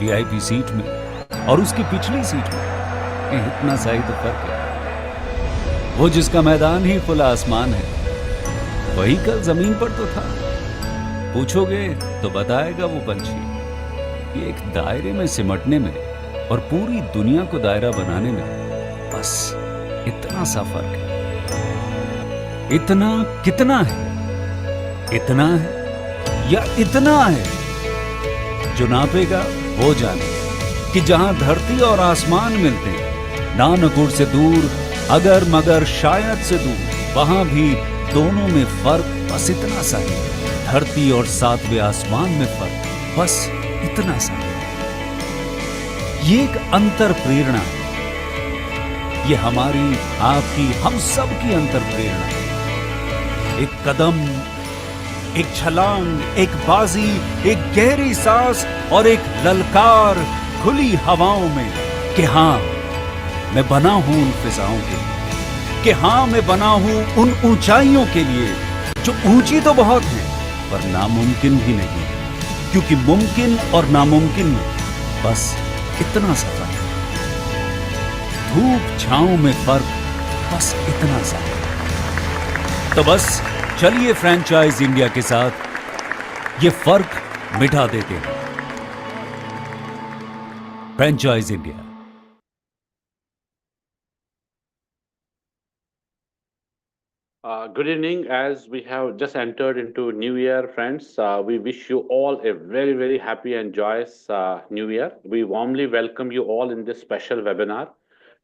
VIP seat में और उसकी पिछली सीट में इतना सा ही तो फर्क है। वो जिसका मैदान ही खुला आसमान है, वही कल जमीन पर तो था। पूछोगे तो बताएगा वो पंछी, ये एक दायरे में सिमटने में और पूरी दुनिया को दायरा बनाने में बस इतना सा फर्क है। इतना कितना है? इतना है या इतना है? जो नापेगा वो जाने कि जहां धरती और आसमान मिलते हैं, नानकुर से दूर, अगर मगर शायद से दूर, वहां भी दोनों में फर्क बस इतना सा है। धरती और सातवें आसमान में फर्क बस इतना सा है। ये एक अंतर प्रेरणा है। ये हमारी, आपकी, हम सब की अंतर प्रेरणा है। एक कदम, एक छलांग, एक बाजी, एक गहरी सांस और एक ललकार खुली हवाओं में कि हाँ मैं बना हूं उन फिजाओं के लिए, कि हाँ मैं बना हूं उन ऊंचाइयों के लिए जो ऊंची तो बहुत है पर नामुमकिन भी नहीं, क्योंकि मुमकिन और नामुमकिन में बस इतना सा फर्क है। धूप छांव में फर्क बस इतना सा है। तो बस चलिए फ्रेंचाइज इंडिया के साथ ये फर्क मिटा देते हैं। Franchise India. Good evening. As we have just entered into New Year, friends, we wish you all a very, very happy and joyous New Year. We warmly welcome you all in this special webinar.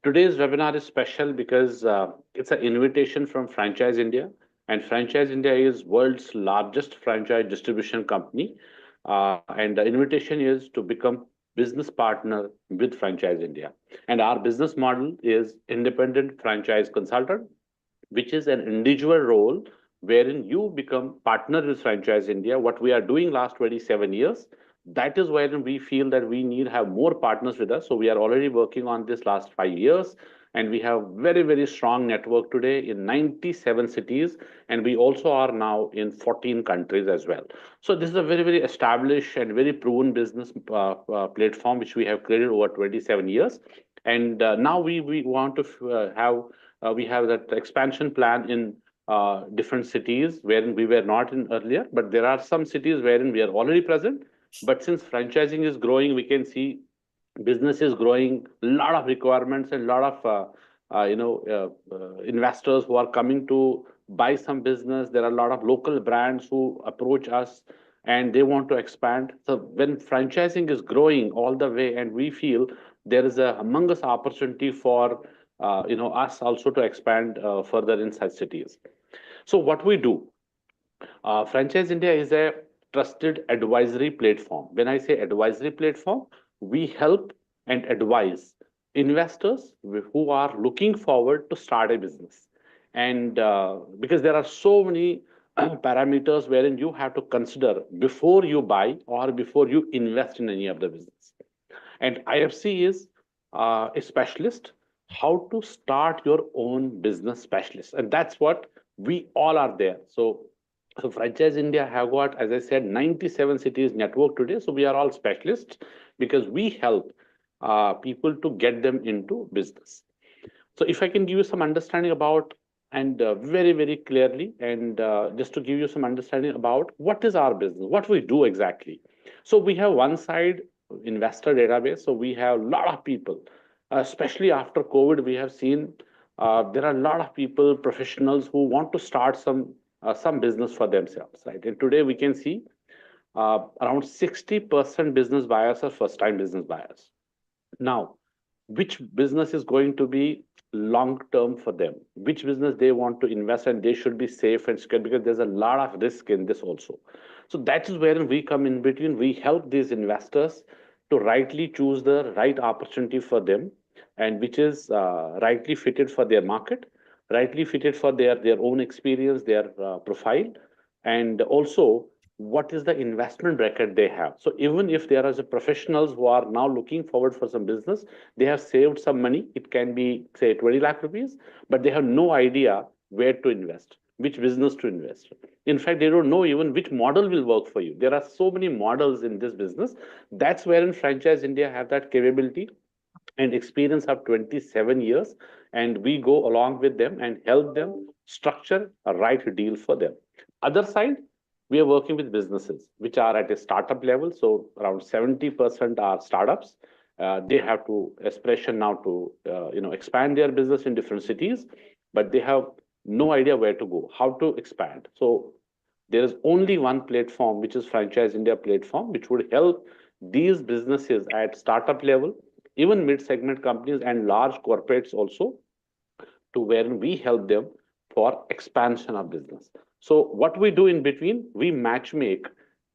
Today's webinar is special because it's an invitation from Franchise India, and Franchise India is world's largest franchise distribution company. And the invitation is to become business partner with Franchise India. And our business model is independent franchise consultant, which is an individual role wherein you become partner with Franchise India. What we are doing last 27 years, that is wherein we feel that we need to have more partners with us. So we are already working on this last 5 years, and we have very, very strong network today in 97 cities, and we also are now in 14 countries as well. So this is a very, very established and very proven business platform which we have created over 27 years. And now we want to have we have that expansion plan in different cities wherein we were not in earlier, but there are some cities wherein we are already present. But since franchising is growing, we can see business is growing, a lot of requirements and a lot of investors who are coming to buy some business. There are a lot of local brands who approach us and they want to expand. So when franchising is growing all the way, and we feel there is a humongous opportunity for us also to expand further in such cities. So what we do, Franchise India is a trusted advisory platform. When I say advisory platform, we help and advise investors who are looking forward to start a business. And because there are so many parameters wherein you have to consider before you buy or before you invest in any of the business. And IFC is a specialist, how to start your own business specialist. And that's what we all are there. So Franchise India have got, as I said, 97 cities network today. So we are all specialists because we help people to get them into business. So if I can give you some understanding about, and very, very clearly, and just to give you some understanding about what is our business, what we do exactly. So we have one side investor database. So we have a lot of people, especially after COVID, we have seen there are a lot of people, professionals who want to start some business for themselves, right? And today we can see around 60% business buyers are first-time business buyers. Now, which business is going to be long term for them, which business they want to invest, and they should be safe and secure because there's a lot of risk in this also. So that is where we come in between. We help these investors to rightly choose the right opportunity for them, and which is rightly fitted for their market, rightly fitted for their own experience, their profile, and also what is the investment record they have. So even if there are professionals who are now looking forward for some business, they have saved some money. It can be say 20 lakh rupees, but they have no idea where to invest. which business to invest. In fact, they don't know even which model will work for you. There are so many models in this business. That's where in Franchise India have that capability and experience of 27 years, and we go along with them and help them structure a right deal for them. Other side, we are working with businesses which are at a startup level. So around 70% are startups. They have to aspiration now to expand their business in different cities, but they have no idea where to go, how to expand. So there is only one platform, which is Franchise India platform, which would help these businesses at startup level, even mid-segment companies and large corporates also, to where we help them for expansion of business. So what we do in between, we match make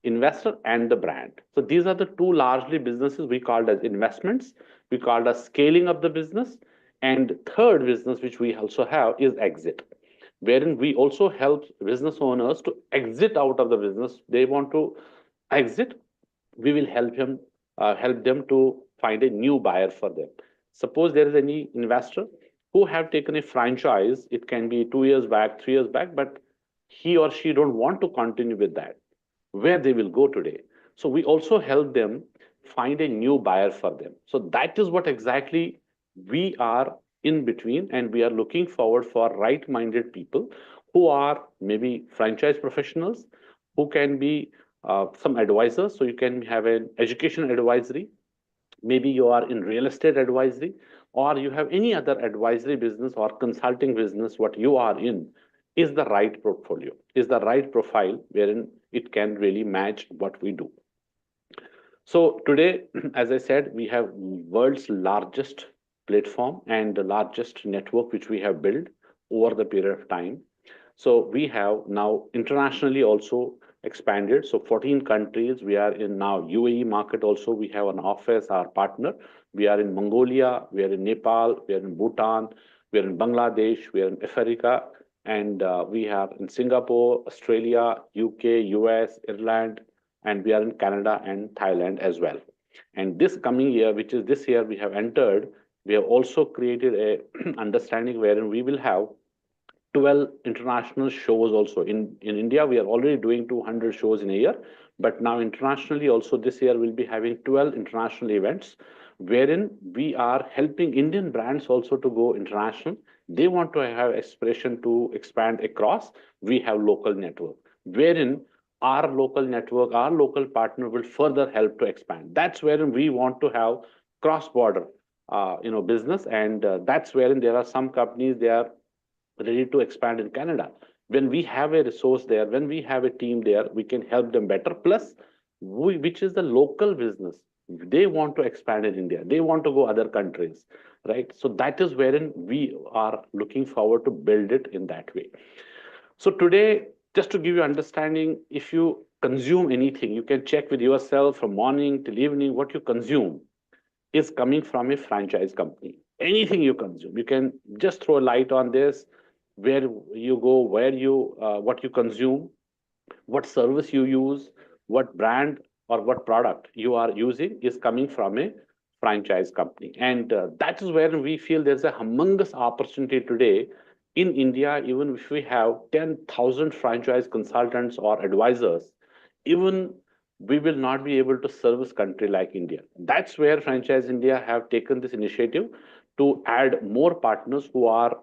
investor and the brand. So these are the two largely businesses we called as investments, we called as scaling of the business. And third business which we also have is exit, wherein we also help business owners to exit out of the business. They want to exit, we will help them to find a new buyer for them. Suppose there is any investor who have taken a franchise, it can be 2 years back, 3 years back, but he or she don't want to continue with that, where they will go today. So we also help them find a new buyer for them. So that is what exactly we are in between, and we are looking forward for right-minded people who are maybe franchise professionals, who can be some advisors. So you can have an education advisory, maybe you are in real estate advisory, or you have any other advisory business or consulting business. What you are in is the right portfolio, is the right profile wherein it can really match what we do. So today, as I said, we have world's largest platform and the largest network which we have built over the period of time. So we have now internationally also expanded. So 14 countries, we are in now UAE market also. We have an office, our partner. We are in Mongolia, we are in Nepal, we are in Bhutan, we are in Bangladesh, we are in Africa, and we are in Singapore, Australia, UK, US, Ireland, and we are in Canada and Thailand as well. And this coming year, which is this year we have entered, we have also created a understanding wherein we will have 12 international shows also. In India, we are already doing 200 shows in a year, but now internationally also this year we'll be having 12 international events, wherein we are helping Indian brands also to go international. They want to have aspiration to expand across. We have local network, wherein our local network, our local partner will further help to expand. That's wherein we want to have cross-border, business, and that's wherein there are some companies, they are ready to expand in Canada. When we have a resource there, when we have a team there, we can help them better. Plus, which is the local business, they want to expand in India, they want to go other countries, right? So that is wherein we are looking forward to build it in that way. So today, just to give you understanding, if you consume anything, you can check with yourself from morning till evening, what you consume is coming from a franchise company. Anything you consume, you can just throw a light on this, where you go, where you, what you consume, what service you use, what brand or what product you are using is coming from a franchise company. And that is where we feel there's a humongous opportunity today in India. Even if we have 10,000 franchise consultants or advisors, even we will not be able to service country like India. That's where Franchise India have taken this initiative to add more partners who are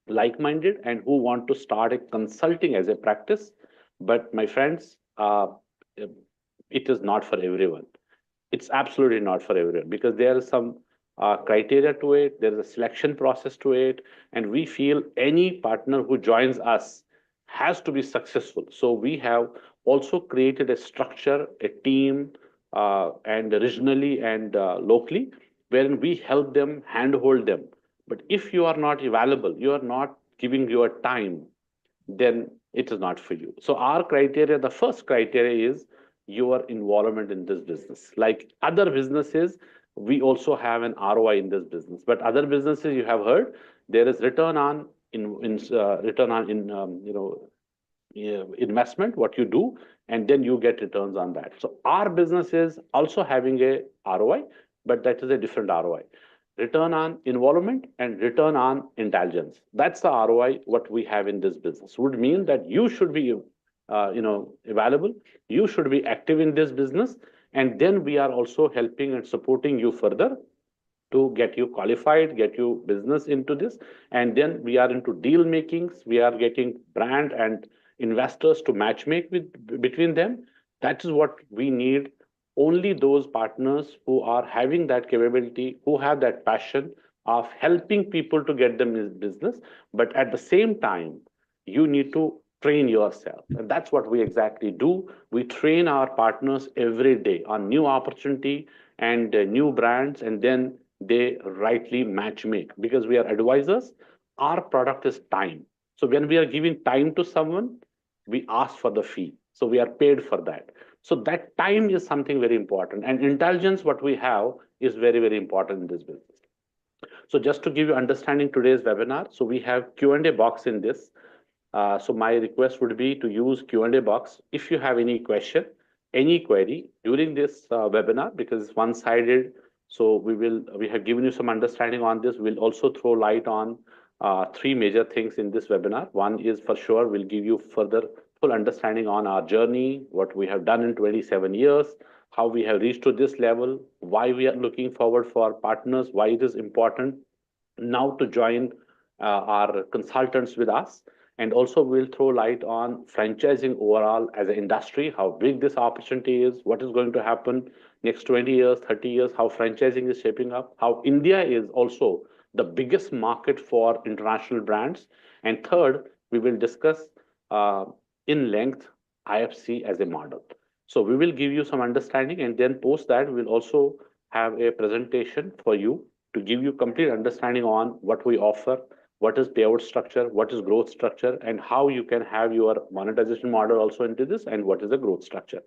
like-minded and who want to start a consulting as a practice. But my friends, it is not for everyone. It's absolutely not for everyone, because there is some criteria to it, there is a selection process to it, and we feel any partner who joins us has to be successful. So we have also created a structure, a team, and regionally and locally, wherein we help them, handhold them. But if you are not available, you are not giving your time, then it is not for you. So our criteria, the first criteria is your involvement in this business. Like other businesses, we also have an ROI in this business. But other businesses, you have heard, there is return on investment, what you do, and then you get returns on that. So our business is also having a ROI, but that is a different ROI. return on involvement and return on intelligence. That's the ROI what we have in this business. Would mean that you should be available, you should be active in this business, and then we are also helping and supporting you further to get you qualified, get you business into this. And then we are into deal makings. We are getting brand and investors to match make between them. That is what we need. Only those partners who are having that capability, who have that passion of helping people to get them business, but at the same time, you need to train yourself. And that's what we exactly do. We train our partners every day on new opportunity and new brands, and then they rightly match make because we are advisors. Our product is time. So when we are giving time to someone, we ask for the fee. So we are paid for that. So that time is something very important. And intelligence, what we have, is very, very important in this business. So just to give you understanding today's webinar, so we have Q&A box in this. So my request would be to use Q&A box. If you have any question, any query during this webinar, because it's one-sided, so we have given you some understanding on this. We'll also throw light on three major things in this webinar. One is for sure, we'll give you further full understanding on our journey, what we have done in 27 years, how we have reached to this level, why we are looking forward for partners, why it is important now to join our consultants with us. And also we'll throw light on franchising overall as an industry, how big this opportunity is, what is going to happen next 20 years, 30 years, how franchising is shaping up, how India is also the biggest market for international brands. And third, we will discuss in length IFC as a model. So we will give you some understanding, and then post that we'll also have a presentation for you to give you complete understanding on what we offer, what is payout structure, what is growth structure, and how you can have your monetization model also into this, and what is the growth structure.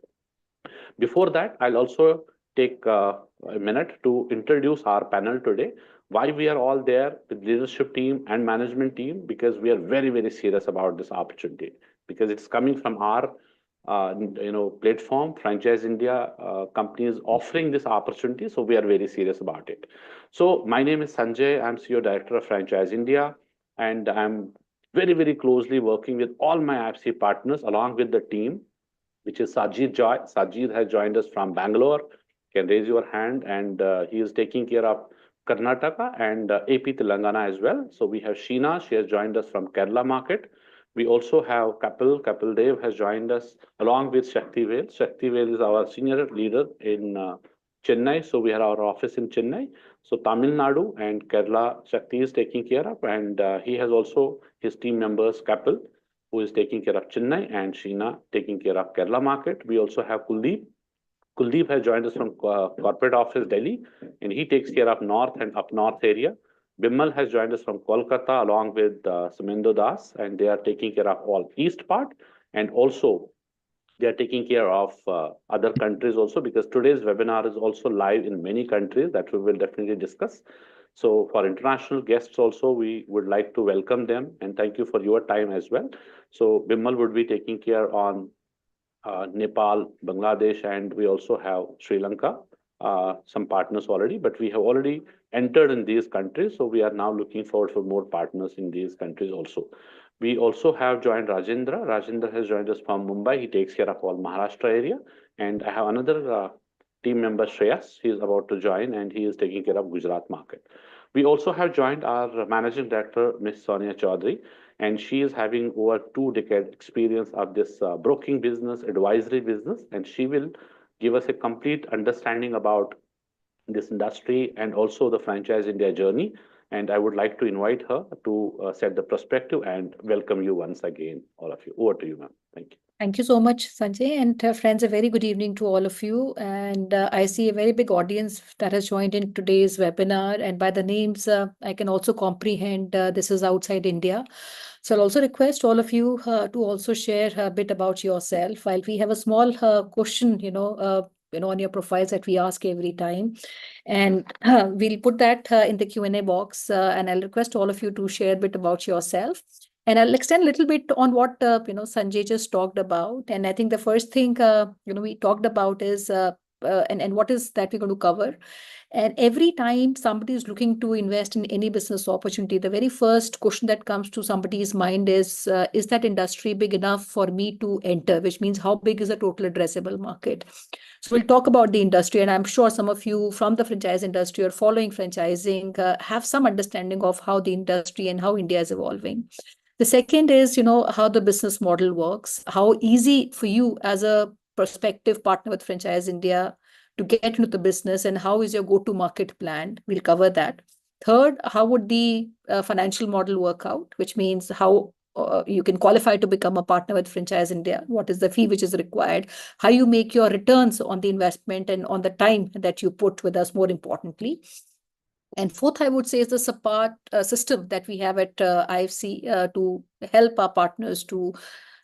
Before that, I'll also take a minute to introduce our panel today. Why we are all there with leadership team and management team, because we are very, very serious about this opportunity, because it's coming from our platform, Franchise India companies offering this opportunity. So we are very serious about it. So my name is Sanjay. I'm CEO Director of Franchise India, and I'm very, very closely working with all my IFC partners along with the team, which is Sajid Joy. Sajid has joined us from Bangalore. You can raise your hand, and he is taking care of Karnataka and AP Telangana as well. So we have Sheena. She has joined us from Kerala market. We also have Kapil Dev has joined us along with Shaktivel. Shaktivel is our senior leader in Chennai. So we have our office in Chennai. So Tamil Nadu and Kerala, Shakti is taking care of, and he has also his team members, Kapil, who is taking care of Chennai, and Sheena taking care of Kerala market. We also have Kuldeep. Kuldeep has joined us from corporate office Delhi, and he takes care of north and up north area. Bimal has joined us from Kolkata along with Sumendo Das, and they are taking care of all east part, and also they are taking care of other countries also, because today's webinar is also live in many countries that we will definitely discuss. So for international guests also, we would like to welcome them, and thank you for your time as well. So Bimal would be taking care on Nepal, Bangladesh, and we also have Sri Lanka, some partners already, but we have already entered in these countries. So we are now looking forward for more partners in these countries also. We also have joined Rajendra. Rajendra has joined us from Mumbai. He takes care of all Maharashtra area. And I have another team member, Shreyas. He is about to join, and he is taking care of Gujarat market. We also have joined our managing director, Ms. Sonia Chaudhary, and she is having over 2 decade experience of this broking business, advisory business, and she will give us a complete understanding about this industry and also the Franchise India journey. And I would like to invite her to set the perspective and welcome you once again, all of you. Over to you, ma'am. Thank you. Thank you so much, Sanjay. And friends, a very good evening to all of you. And I see a very big audience that has joined in today's webinar. And by the names, I can also comprehend this is outside India. So I'll also request all of you to also share a bit about yourself. While we have a small question, on your profiles that we ask every time. And we'll put that in the Q&A box. And I'll request all of you to share a bit about yourself. And I'll extend a little bit on what Sanjay just talked about. And I think the first thing we talked about is and what is that we're going to cover. And every time somebody is looking to invest in any business opportunity, the very first question that comes to somebody's mind is that industry big enough for me to enter? Which means, how big is the total addressable market? So we'll talk about the industry, and I'm sure some of you from the franchise industry or following franchising have some understanding of how the industry and how India is evolving. The second is, how the business model works, how easy for you as a prospective partner with Franchise India to get into the business, and how is your go-to-market plan? We'll cover that. Third, how would the financial model work out, which means how you can qualify to become a partner with Franchise India, what is the fee which is required, how you make your returns on the investment and on the time that you put with us, more importantly. And fourth, I would say, is the support system that we have at IFC to help our partners to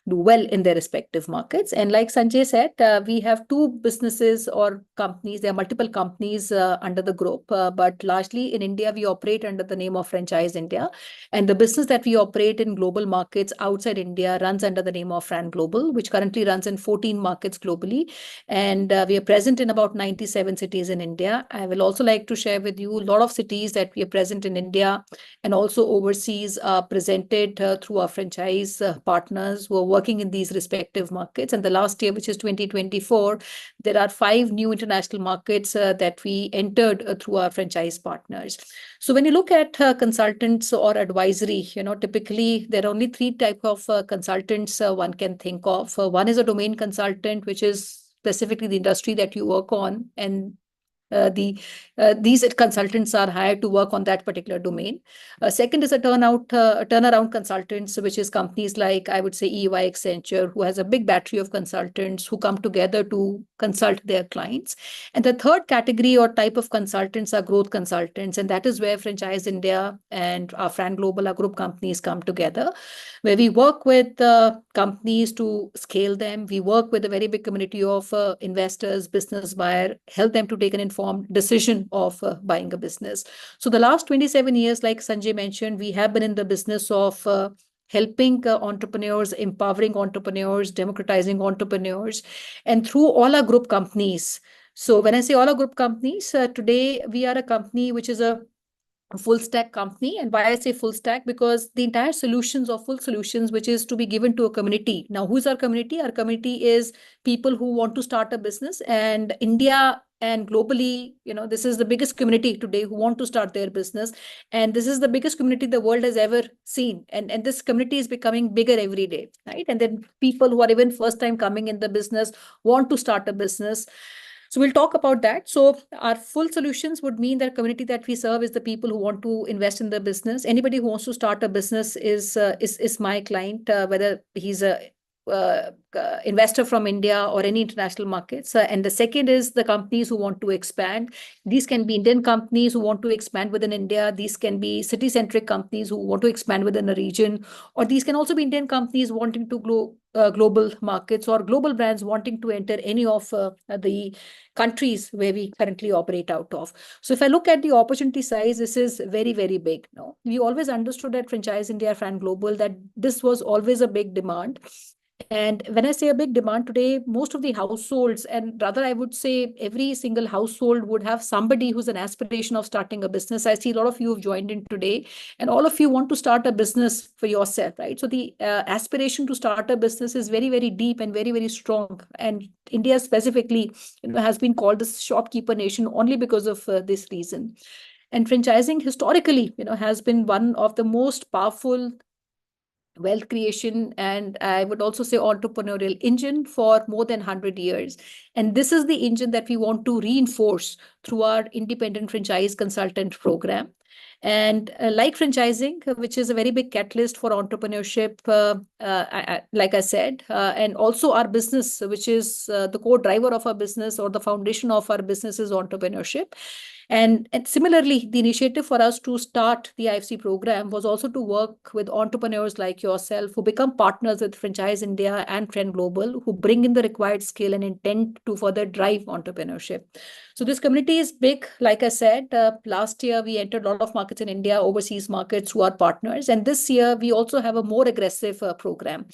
do well in their respective markets. And like Sanjay said, we have two businesses or companies. There are multiple companies under the group, but largely in India, we operate under the name of Franchise India. And the business that we operate in global markets outside India runs under the name of Fran Global, which currently runs in 14 markets globally. And we are present in about 97 cities in India. I will also like to share with you a lot of cities that we are present in India and also overseas are presented through our franchise partners who are working in these respective markets. And the last year, which is 2024, there are 5 new international markets that we entered through our franchise partners. So when you look at consultants or advisory, typically there are only 3 types of consultants one can think of. One is a domain consultant, which is specifically the industry that you work on, and these consultants are hired to work on that particular domain. Second is a turnaround consultants, which is companies like, I would say, EY, Accenture, who has a big battery of consultants who come together to consult their clients. And the third category or type of consultants are growth consultants, and that is where Franchise India and our Fran Global, our group companies, come together, where we work with companies to scale them. We work with a very big community of investors, business buyer, help them to take an informed decision of buying a business. So the last 27 years, like Sanjay mentioned, we have been in the business of helping entrepreneurs, empowering entrepreneurs, democratizing entrepreneurs, and through all our group companies. So when I say all our group companies, today we are a company which is a full stack company. And why I say full stack, because the entire solutions or full solutions, which is to be given to a community. Now, who's our community? Our community is people who want to start a business, and India and globally, this is the biggest community today who want to start their business. And this is the biggest community the world has ever seen. And this community is becoming bigger every day, right? And then people who are even first time coming in the business want to start a business. So we'll talk about that. So our full solutions would mean that community that we serve is the people who want to invest in the business. Anybody who wants to start a business is my client, whether he's a investor from India or any international markets. And the second is the companies who want to expand. These can be Indian companies who want to expand within India. These can be city-centric companies who want to expand within a region, or these can also be Indian companies wanting to global markets, or global brands wanting to enter any of the countries where we currently operate out of. So if I look at the opportunity size, this is very, very big. No? We always understood at Franchise India, Fran Global, that this was always a big demand. And when I say a big demand today, most of the households, and rather I would say every single household would have somebody who's an aspiration of starting a business. I see a lot of you have joined in today, and all of you want to start a business for yourself, right? So the aspiration to start a business is very, very deep and very, very strong. And India specifically, has been called the shopkeeper nation only because of this reason. And franchising historically, has been one of the most powerful wealth creation, and I would also say entrepreneurial engine for more than 100 years. And this is the engine that we want to reinforce through our independent franchise consultant program. And like franchising, which is a very big catalyst for entrepreneurship, like I said, and also our business, which is the core driver of our business, or the foundation of our business, is entrepreneurship. And similarly, the initiative for us to start the IFC program was also to work with entrepreneurs like yourself who become partners with Franchise India and Fran Global, who bring in the required skill and intent to further drive entrepreneurship. So this community is big. Like I said, last year we entered a lot of markets in India, overseas markets, who are partners. And this year we also have a more aggressive program.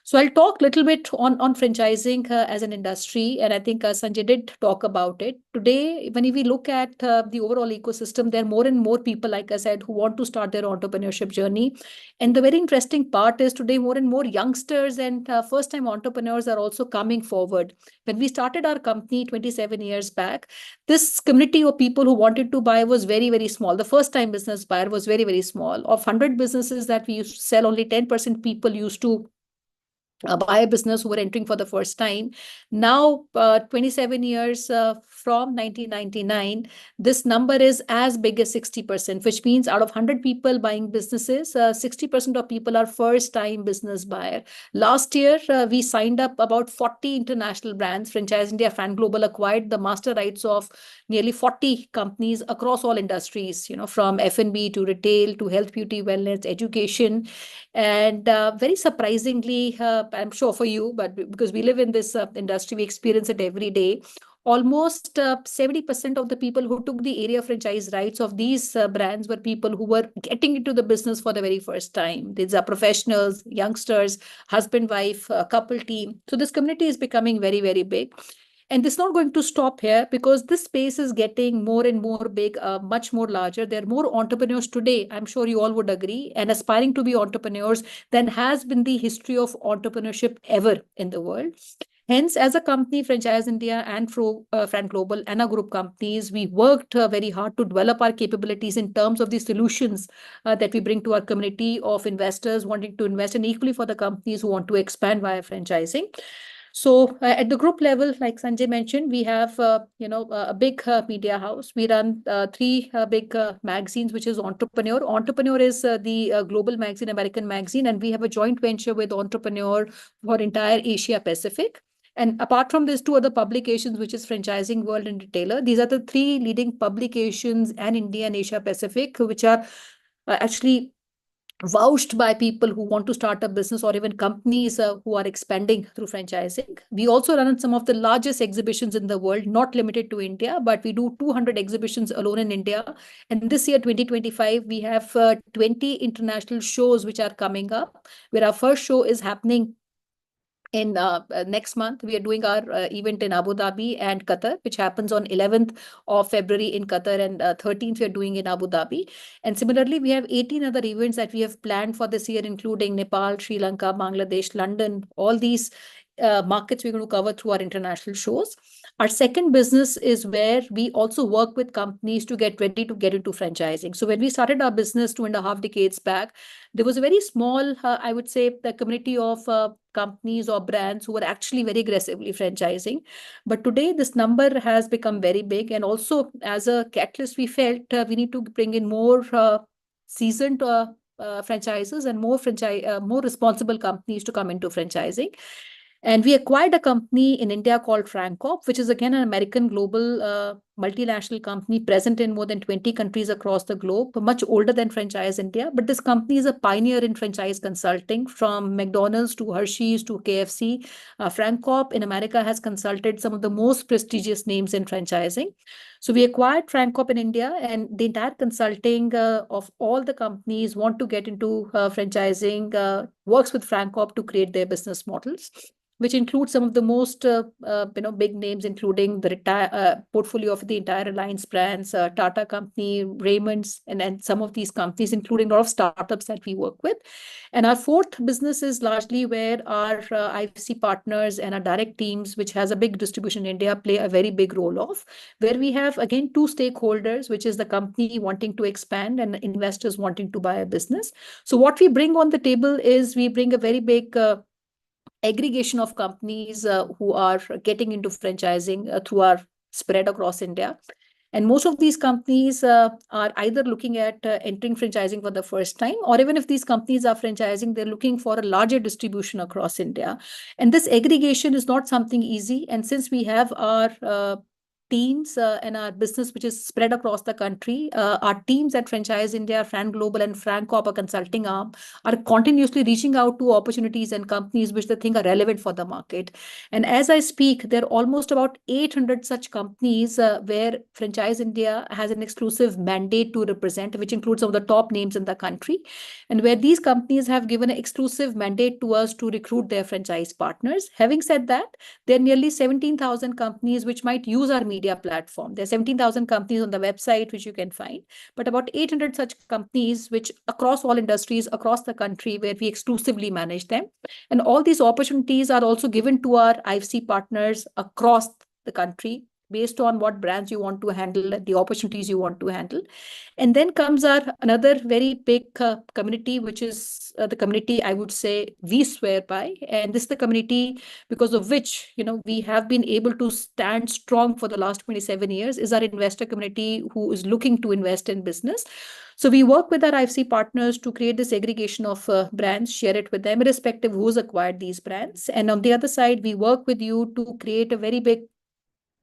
So I'll talk a little bit on franchising as an industry, and I think Sanjay did talk about it. Today, when we look at the overall ecosystem, there are more and more people, like I said, who want to start their entrepreneurship journey. And the very interesting part is today, more and more youngsters and first-time entrepreneurs are also coming forward. When we started our company 27 years back, this community of people who wanted to buy was very, very small. The first-time business buyer was very, very small. Of 100 businesses that we used to sell, only 10% people used to buy a business who were entering for the first time. Now, 27 years from 1999, this number is as big as 60%, which means out of 100 people buying businesses, 60% of people are first-time business buyer. Last year, we signed up about 40 international brands. Franchise India Fan Global acquired the master rights of nearly 40 companies across all industries, from F&B to retail to health, beauty, wellness, education. And very surprisingly, I'm sure for you, but because we live in this industry, we experience it every day. Almost 70% of the people who took the area franchise rights of these brands were people who were getting into the business for the very first time. These are professionals, youngsters, husband, wife, couple team. So this community is becoming very, very big. And this is not going to stop here because this space is getting more and more big, much more larger. There are more entrepreneurs today, I'm sure you all would agree, and aspiring to be entrepreneurs than has been the history of entrepreneurship ever in the world. Hence, as a company, Franchise India and Fran Global and our group companies, we worked very hard to develop our capabilities in terms of the solutions that we bring to our community of investors wanting to invest, and equally for the companies who want to expand via franchising. So at the group level, like Sanjay mentioned, we have a big media house. We run three big magazines, which is Entrepreneur. Entrepreneur is the global magazine, American magazine, and we have a joint venture with Entrepreneur for entire Asia Pacific. And apart from these two other publications, which is Franchising World and Retailer, these are the three leading publications in India and Asia Pacific, which are actually vouched by people who want to start a business or even companies who are expanding through franchising. We also run some of the largest exhibitions in the world, not limited to India, but we do 200 exhibitions alone in India. And this year, 2025, we have 20 international shows which are coming up, where our first show is happening in next month. We are doing our event in Abu Dhabi and Qatar, which happens on 11th of February in Qatar, and 13th we are doing in Abu Dhabi. And similarly, we have 18 other events that we have planned for this year, including Nepal, Sri Lanka, Bangladesh, London. All these markets we're going to cover through our international shows. Our second business is where we also work with companies to get ready to get into franchising. So when we started our business 2.5 decades back, there was a very small, I would say, the community of companies or brands who were actually very aggressively franchising. But today, this number has become very big. And also, as a catalyst, we felt we need to bring in more seasoned franchises and more responsible companies to come into franchising. And we acquired a company in India called FranCorp, which is again an American global multinational company present in more than 20 countries across the globe, much older than Franchise India. But this company is a pioneer in franchise consulting, from McDonald's to Hershey's to KFC. FranCorp in America has consulted some of the most prestigious names in franchising. So we acquired FranCorp in India, and the entire consulting of all the companies want to get into franchising works with FranCorp to create their business models, which includes some of the most big names, including the portfolio of the entire Reliance brands, Tata Company, Raymond's, and some of these companies, including a lot of startups that we work with. And our fourth business is largely where our IFC partners and our direct teams, which has a big distribution in India, play a very big role of, where we have, again, two stakeholders, which is the company wanting to expand and investors wanting to buy a business. So what we bring on the table is we bring a very big aggregation of companies who are getting into franchising through our spread across India. And most of these companies are either looking at entering franchising for the first time, or even if these companies are franchising, they're looking for a larger distribution across India. And this aggregation is not something easy. And since we have our teams and our business, which is spread across the country, our teams at Franchise India, Fran Global, and Fran Corp, a consulting arm, are continuously reaching out to opportunities and companies which they think are relevant for the market. And as I speak, there are almost about 800 such companies where Franchise India has an exclusive mandate to represent, which includes some of the top names in the country, and where these companies have given an exclusive mandate to us to recruit their franchise partners. Having said that, there are nearly 17,000 companies which might use our media platform. There are 17,000 companies on the website which you can find, but about 800 such companies which across all industries across the country where we exclusively manage them. And all these opportunities are also given to our IFC partners across the country based on what brands you want to handle, the opportunities you want to handle. And then comes our another very big community, which is the community I would say we swear by. And this is the community because of which, we have been able to stand strong for the last 27 years, is our investor community who is looking to invest in business. So we work with our IFC partners to create this aggregation of brands, share it with them, irrespective who's acquired these brands. And on the other side, we work with you to create a very big,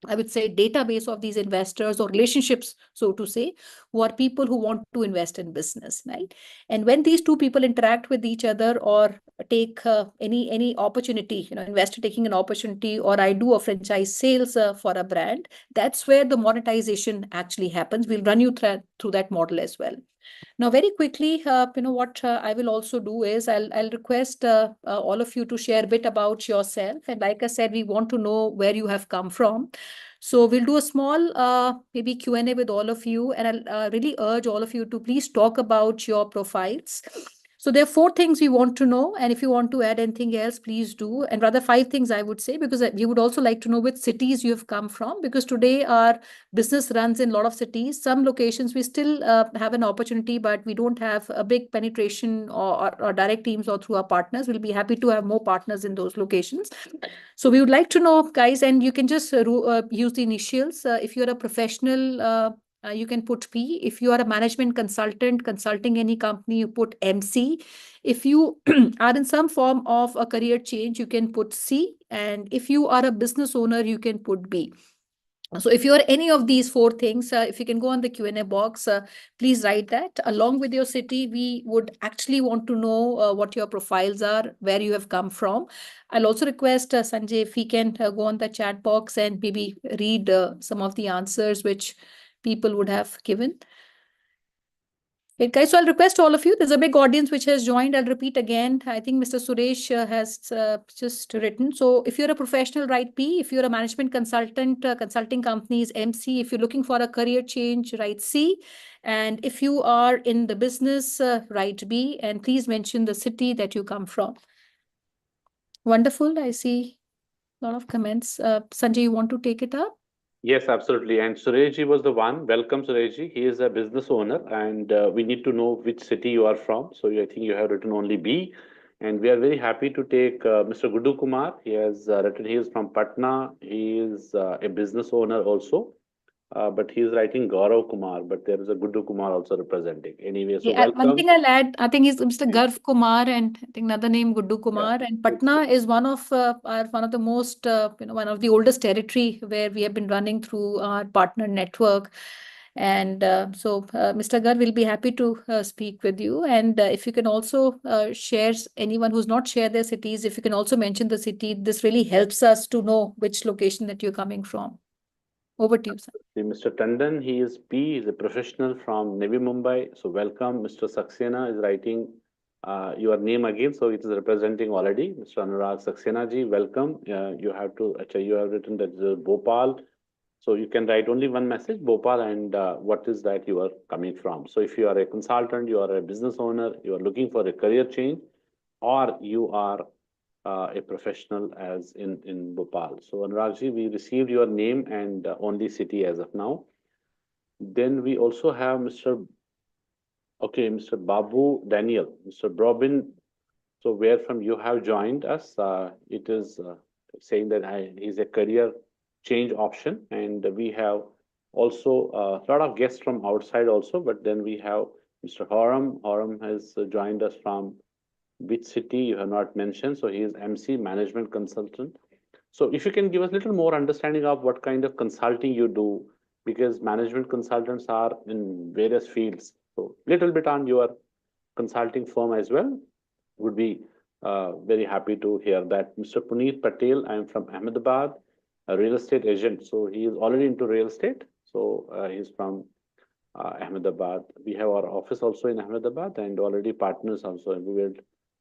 I would say, database of these investors or relationships, so to say, who are people who want to invest in business, right? And when these two people interact with each other or take any opportunity, investor taking an opportunity, or I do a franchise sales for a brand, that's where the monetization actually happens. We'll run you through that model as well. Now, very quickly, what I will also do is I'll request all of you to share a bit about yourself. And like I said, we want to know where you have come from. So we'll do a small maybe Q&A with all of you. And I'll really urge all of you to please talk about your profiles. So there are 4 things we want to know. And if you want to add anything else, please do. And rather 5 things I would say, because we would also like to know which cities you have come from, because today our business runs in a lot of cities. Some locations we still have an opportunity, but we don't have a big penetration or direct teams or through our partners. We'll be happy to have more partners in those locations. So we would like to know, guys, and you can just use the initials. If you're a professional, you can put P. If you are a management consultant, consulting any company, you put MC. If you are in some form of a career change, you can put C. And if you are a business owner, you can put B. So if you are any of these 4 things, if you can go on the Q&A box, please write that. Along with your city, we would actually want to know what your profiles are, where you have come from. I'll also request Sanjay if he can go on the chat box and maybe read some of the answers which people would have given. Okay, guys, so I'll request all of you. There's a big audience which has joined. I'll repeat again. I think Mr. Suresh has just written. So if you're a professional, write P. If you're a management consultant, consulting companies, MC. If you're looking for a career change, write C. And if you are in the business, write B. And please mention the city that you come from. Wonderful. I see a lot of comments. Sanjay, you want to take it up? Yes, absolutely. And Surejji was the one. Welcome, Surejji. He is a business owner, and we need to know which city you are from. So I think you have written only B. And we are very happy to take Mr. Guddu Kumar. He has written, he is from Patna. He is a business owner also. But he is writing Gaurav Kumar, but there is a Guddu Kumar also representing. Anyway, so Yeah, one welcome. thing I'll add, I think he's Mr. Garv Kumar, and I think another name Guddu Kumar. And Patna is one of the most one of the oldest territory where we have been running through our partner network. And so Mr. Garv will be happy to speak with you. And if you can also share anyone who's not shared their cities, if you can also mention the city, this really helps us to know which location that you're coming from. Over to you, sir. Mr. Tandon, he is P, he's a professional from Navi Mumbai. So welcome. Mr. Saxena is writing your name again, so it is representing already. Mr. Anurag Saxena ji, welcome. You have written that Bhopal. So you can write only one message, Bhopal, and what is that you are coming from. So if you are a consultant, you are a business owner, you are looking for a career change, or you are a professional as in Bhopal. So Anuragji, we received your name and only city as of now. Then we also have Mr. Babu Daniel, Mr. Brobin. So where from you have joined us? It is saying that he's a career change option, and we have also a lot of guests from outside also. But then we have Mr. Horam. Horam has joined us from which city you have not mentioned. So he is MC, management consultant. So if you can give us a little more understanding of what kind of consulting you do, because management consultants are in various fields. So little bit on your consulting firm as well, would be very happy to hear that. Mr. Puneet Patel, I am from Ahmedabad, a real estate agent. So he is already into real estate. So he's from Ahmedabad. We have our office also in Ahmedabad and already partners also. And we will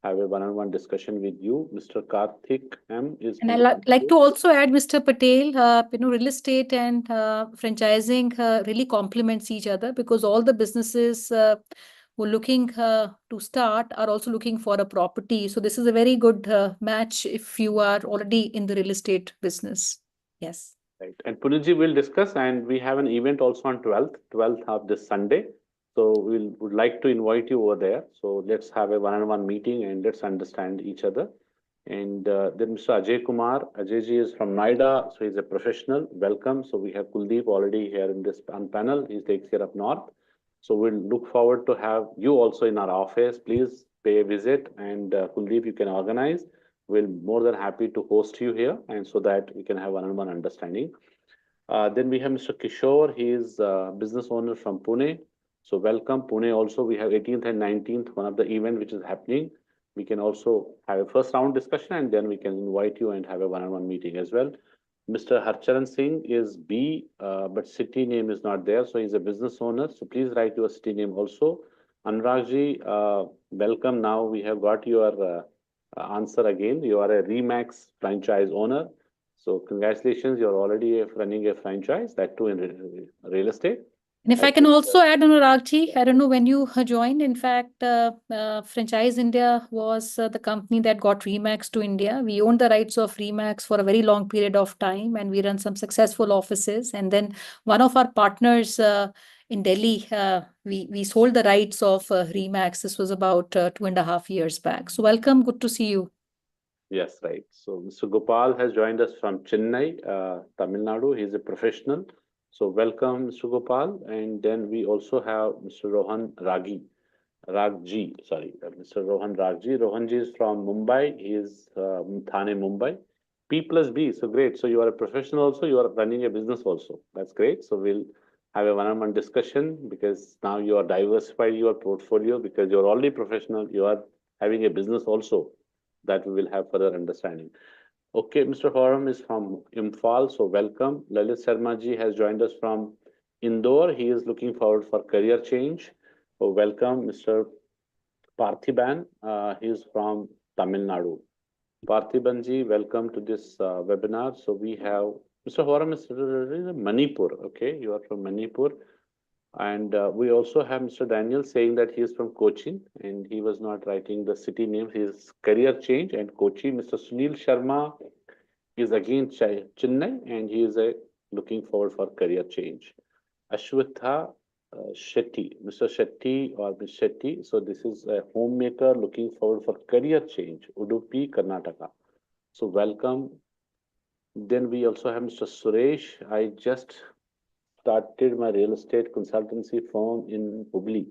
have a one-on-one discussion with you. Mr. Karthik M is And from I'd like to also add, Mr. Patel, real estate and franchising really complements each other, because all the businesses who are looking to start are also looking for a property. So this is a very good match if you are already in the real estate business. Yes. Right. And Punitji will discuss, and we have an event also on 12th of this Sunday. So would like to invite you over there. So let's have a one-on-one meeting and let's understand each other. And then Mr. Ajay Kumar. Ajayji is from Noida, so he's a professional. Welcome. So we have Kuldeep already here in this panel. He takes care of North. So we'll look forward to have you also in our office. Please pay a visit, and Kuldeep, you can organize. We'll more than happy to host you here, and so that we can have one-on-one understanding. Then we have Mr. Kishore. He is business owner from Pune. So welcome, Pune. Also, we have 18th and 19th, one of the event which is happening. We can also have a first round discussion, and then we can invite you and have a one-on-one meeting as well. Mr. Harcharan Singh is B, but city name is not there. So he's a business owner. So please write your city name also. Anuragji, welcome. Now we have got your answer again. You are a Remax franchise owner. So congratulations, you're already running a franchise, that too in real estate. And if I can also add, Anuragji, I don't know when you joined. In fact, Franchise India was the company that got Remax to India. We owned the rights of Remax for a very long period of time, and we run some successful offices. And then one of our partners in Delhi, we sold the rights of Remax. This was about 2.5 years back. So welcome, good to see you. Yes, right. So Mr. Gopal has joined us from Chennai, Tamil Nadu. He's a professional. So welcome, Mr. Gopal. And then we also have Mr. Rohan Ragji, sorry, Mr. Rohan Ragji. Rohanji is from Mumbai. He is Thane, Mumbai. P plus B, so great. So you are a professional also, you are running a business also. That's great. So we'll have a one-on-one discussion, because now you are diversified your portfolio, because you're already professional. You are having a business also, that we will have further understanding. Okay, Mr. Horam is from Imphal, so welcome. Lalit Sharma ji has joined us from Indore. He is looking forward for career change. So welcome, Mr. Parthiban. He is from Tamil Nadu. Parthiban ji, welcome to this webinar. So we have Mr. Horam is Manipur. Okay, you are from Manipur. And we also have Mr. Daniel saying that he is from Cochin, and he was not writing the city name. His career change and Cochin. Mr. Sunil Sharma is again Chennai, and he is looking forward for career change. Ashwatha Shetty, Mr. Shetty or Ms. Shetty. So this is a homemaker looking forward for career change, Udupi, Karnataka. So welcome. Then we also have Mr. Suresh. I just started my real estate consultancy firm in Hubli,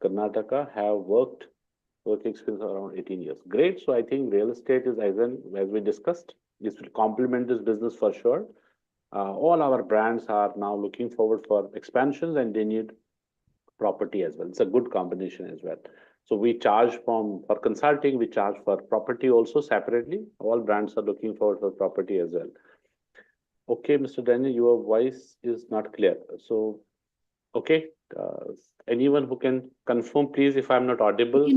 Karnataka. Have work experience around 18 years. Great. So I think real estate is, as we discussed, this will complement this business for sure. All our brands are now looking forward for expansions, and they need property as well. It's a good combination as well. So we charge for consulting, we charge for property also separately. All brands are looking forward for property as well. Okay, Mr. Daniel, your voice is not clear. So, okay, anyone who can confirm, please, if I'm not audible.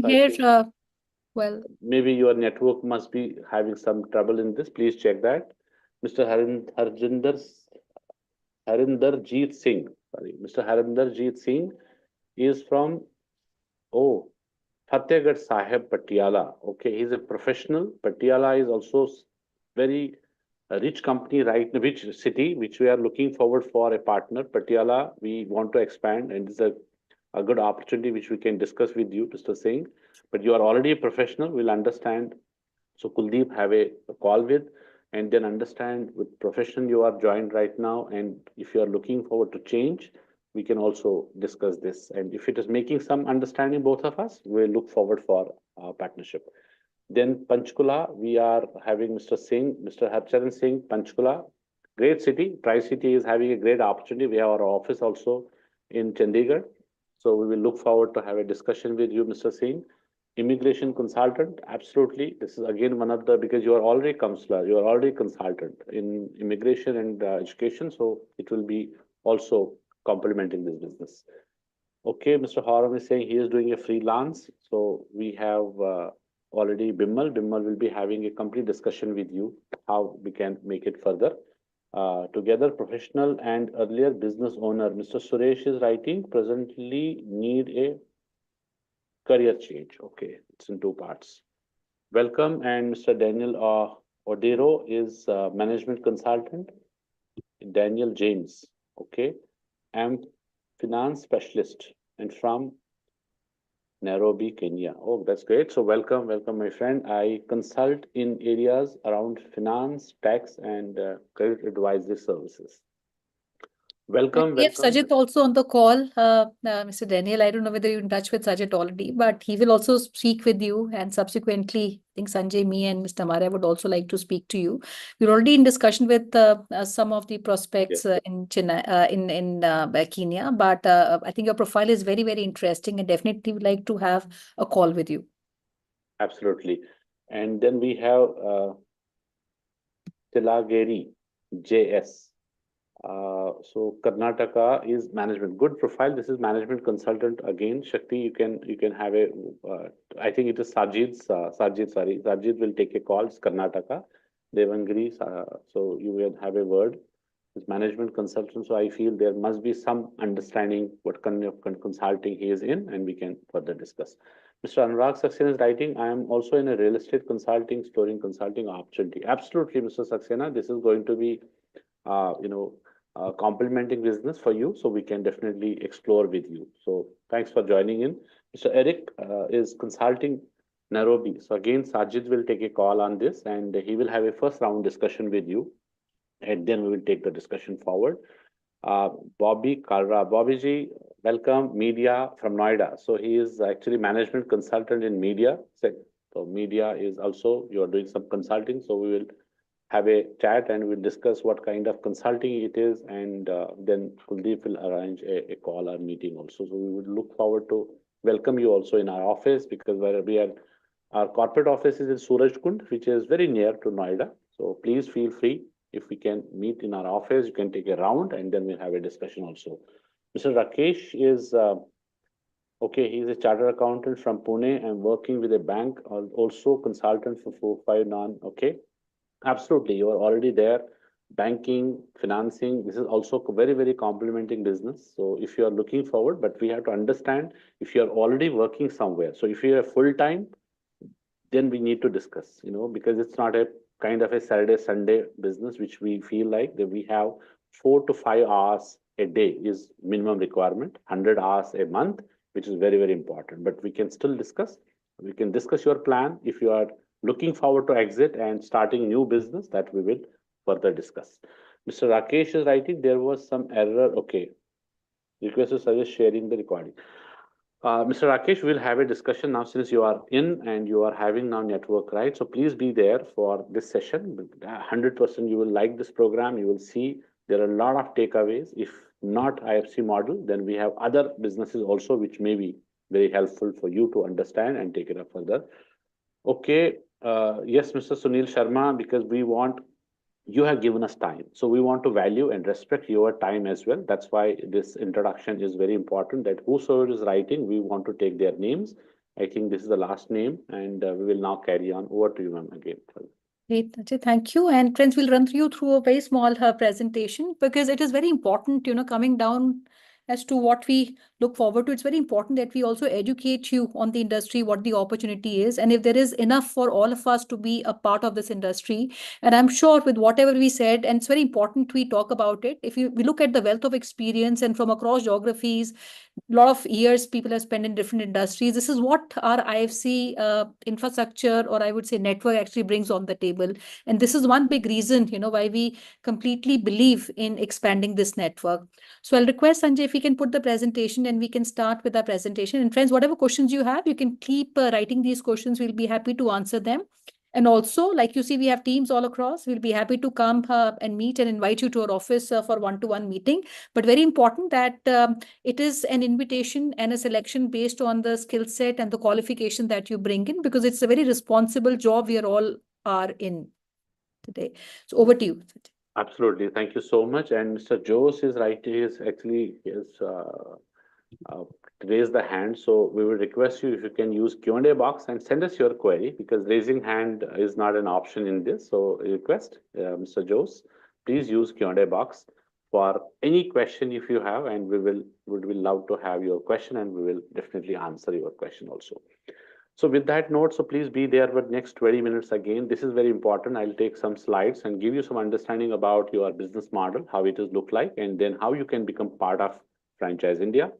Well, maybe your network must be having some trouble in this. Please check that. Mr. Harinderjeet Singh. Sorry, Mr. Harinderjeet Singh is from Fatehgarh Sahib, Patiala. Okay, he's a professional. Patiala is also very rich company, right? Which city, which we are looking forward for a partner. Patiala, we want to expand, and it's a good opportunity which we can discuss with you, Mr. Singh. But you are already a professional, we'll understand. So Kuldeep have a call with, and then understand with profession you are joined right now. And if you are looking forward to change, we can also discuss this. And if it is making some understanding, both of us, we'll look forward for our partnership. Then Panchkula, we are having Mr. Singh, Mr. Harcharan Singh, Panchkula. Great city. Tri-City is having a great opportunity. We have our office also in Chandigarh. So we will look forward to have a discussion with you, Mr. Singh. Immigration consultant, absolutely. This is again one of the, because you are already counselor, you are already consultant in immigration and education. So it will be also complementing this business. Okay, Mr. Horam is saying he is doing a freelance. So we have already Bimal. Bimal will be having a complete discussion with you how we can make it further. Together, professional and earlier business owner, Mr. Suresh is writing, presently need a career change. Okay, it's in two parts. Welcome, and Mr. Daniel Odero is management consultant. Daniel James, okay. I'm finance specialist and from Nairobi, Kenya. Oh, that's great. So welcome, welcome, my friend. I consult in areas around finance, tax, and credit advisory services. Welcome, We have welcome. Sajid also on the call, Mr. Daniel. I don't know whether you're in touch with Sajid already, but he will also speak with you. And subsequently, I think Sanjay, me, and Mr. Maria would also like to speak to you. We're already in discussion with some of the prospects Yes. in Chennai, in Kenya, but I think your profile is very, very interesting, and definitely would like to have a call with you. Absolutely. And then we have Tilageri JS. So Karnataka is management. Good profile. This is management consultant again. Shakti, you can have a. I think it is Sajid's. Sajid, sorry, Sajid will take a call. It's Karnataka. Devangiri. So you will have a word. It's management consultant. So I feel there must be some understanding what kind of consulting he is in, and we can further discuss. Mr. Anurag Saxena is writing, I am also in a real estate consulting, exploring consulting opportunity. Absolutely, Mr. Saxena. This is going to be, complementing business for you. So we can definitely explore with you. So thanks for joining in. Mr. Eric is consulting Nairobi. So again, Sajid will take a call on this and he will have a first round discussion with you. And then we will take the discussion forward. Bobby Kalra. Bobby ji, welcome, media from Noida. So he is actually management consultant in media. So media is also, you are doing some consulting. So we will have a chat and we'll discuss what kind of consulting it is. And then Kuldeep will arrange a call or meeting also. So we would look forward to welcome you also in our office because where we are, our corporate office is in Surajkund, which is very near to Noida. So please feel free. If we can meet in our office, you can take a round and then we'll have a discussion also. Mr. Rakesh is, okay, he's a chartered accountant from Pune and working with a bank, also consultant for 459. Okay, absolutely. You are already there. Banking, financing, this is also very, very complementing business. So if you are looking forward, but we have to understand if you are already working somewhere. So if you are full-time, then we need to discuss, because it's not a kind of a Saturday, Sunday business, which we feel like that we have 4 to 5 hours a day is minimum requirement, 100 hours a month, which is very, very important. But we can still discuss. We can discuss your plan. If you are looking forward to exit and starting new business, that we will further discuss. Mr. Rakesh is writing, there was some error. Okay. Request to suggest sharing the recording. Mr. Rakesh, we'll have a discussion now since you are in and you are having now network, right? So please be there for this session. 100% you will like this program. You will see there are a lot of takeaways. If not IFC model, then we have other businesses also, which may be very helpful for you to understand and take it up further. Okay. Yes, Mr. Sunil Sharma, because we want, you have given us time. So we want to value and respect your time as well. That's why this introduction is very important, that whosoever is writing, we want to take their names. I think this is the last name and we will now carry on. Over to you, ma'am, again. Great, Ajay, thank you. And friends, we'll run through a very small presentation because it is very important, coming down as to what we look forward to. It's very important that we also educate you on the industry, what the opportunity is, and if there is enough for all of us to be a part of this industry. And I'm sure with whatever we said, and it's very important we talk about it. If we look at the wealth of experience and from across geographies, a lot of years people have spent in different industries. This is what our IFC infrastructure, or I would say network, actually brings on the table. And this is one big reason, why we completely believe in expanding this network. So I'll request Sanjay if he can put the presentation invitation and we can start with our presentation. And friends, whatever questions you have, you can keep writing these questions. We'll be happy to answer them. And also, like you see, we have teams all across. We'll be happy to come and meet and invite you to our office for one-to-one meeting. But very important that it is an invitation and a selection based on the skill set and the qualification that you bring in, because it's a very responsible job we are in today. So over to you. Absolutely. Thank you so much. And Mr. Jose is right. He is actually raised the hand. So we will request you if you can use Q&A box and send us your query, because raising hand is not an option in this. So request, Mr. Jose, please use Q&A box for any question if you have, and would be love to have your question, and we will definitely answer your question also. So with that note, so please be there for next 20 minutes again. This is very important. I'll take some slides and give you some understanding about your business model, how it is look like, and then how you can become part of Franchise India.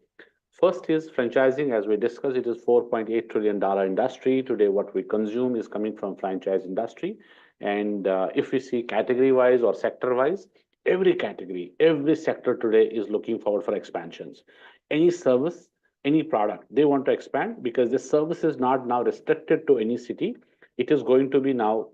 First is franchising. As we discussed, it is $4.8 trillion industry. Today, what we consume is coming from franchise industry. And if we see category-wise or sector-wise, every category, every sector today is looking forward for expansions. Any service, any product, they want to expand, because the service is not now restricted to any city. It is going to be now,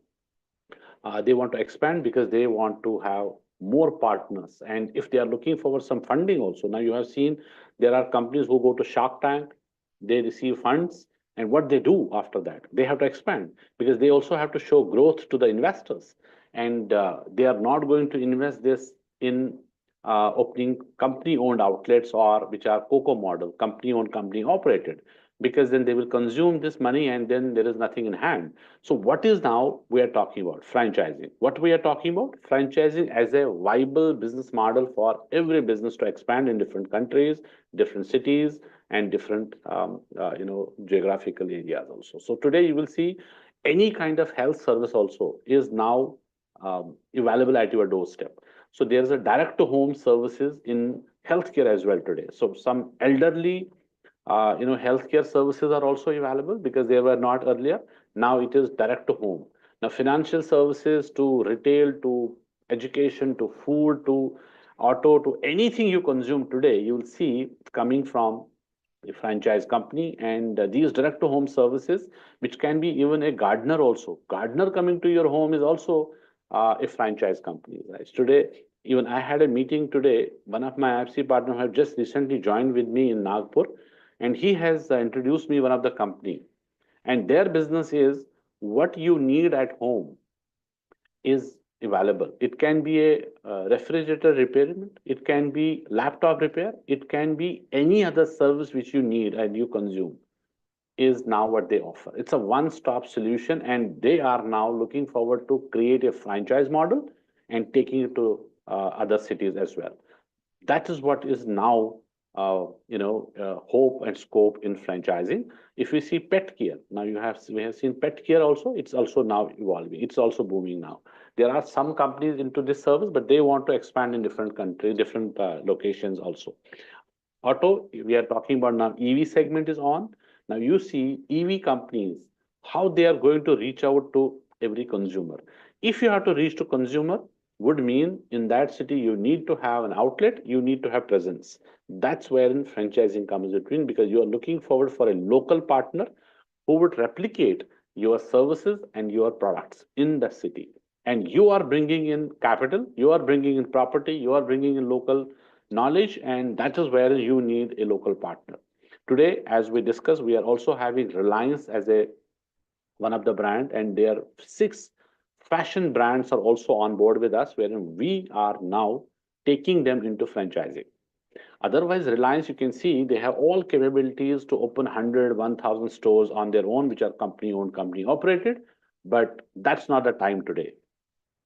they want to expand because they want to have more partners. And if they are looking for some funding also, now you have seen there are companies who go to Shark Tank, they receive funds, and what they do after that, they have to expand, because they also have to show growth to the investors. And they are not going to invest this in opening company-owned outlets, or which are COCO model, company-owned, company-operated, because then they will consume this money and then there is nothing in hand. So what is now we are talking about? Franchising. What we are talking about? Franchising as a viable business model for every business to expand in different countries, different cities, and different geographical areas also. So today you will see any kind of health service also is now available at your doorstep. So there's a direct to home services in healthcare as well today. So some elderly, healthcare services are also available, because they were not earlier. Now it is direct to home. Now financial services to retail, to education, to food, to auto, to anything you consume today, you will see coming from a franchise company. And these direct to home services, which can be even a gardener also. Gardener coming to your home is also a franchise company, right? Today, even I had a meeting today. One of my IFC partners have just recently joined with me in Nagpur, and he has introduced me one of the company. And their business is what you need at home is available. It can be a refrigerator repairment, it can be laptop repair, it can be any other service which you need and you consume, is now what they offer. It's a one-stop solution, and they are now looking forward to create a franchise model and taking it to other cities as well. That is what is now hope and scope in franchising. If we see pet care, now we have seen pet care also. It's also now evolving. It's also booming now. There are some companies into this service, but they want to expand in different countries, different locations also. Auto, we are talking about now. EV segment is on. Now you see EV companies, how they are going to reach out to every consumer. If you have to reach to consumer, would mean in that city you need to have an outlet, you need to have presence. That's wherein franchising comes between, because you are looking forward for a local partner who would replicate your services and your products in the city. And you are bringing in capital, you are bringing in property, you are bringing in local knowledge, and that is where you need a local partner. Today, as we discussed, we are also having Reliance as one of the brand, and their 6 fashion brands are also on board with us, wherein we are now taking them into franchising. Otherwise, Reliance, you can see they have all capabilities to open 100, 1,000 stores on their own, which are company-owned, company-operated, but that's not the time today.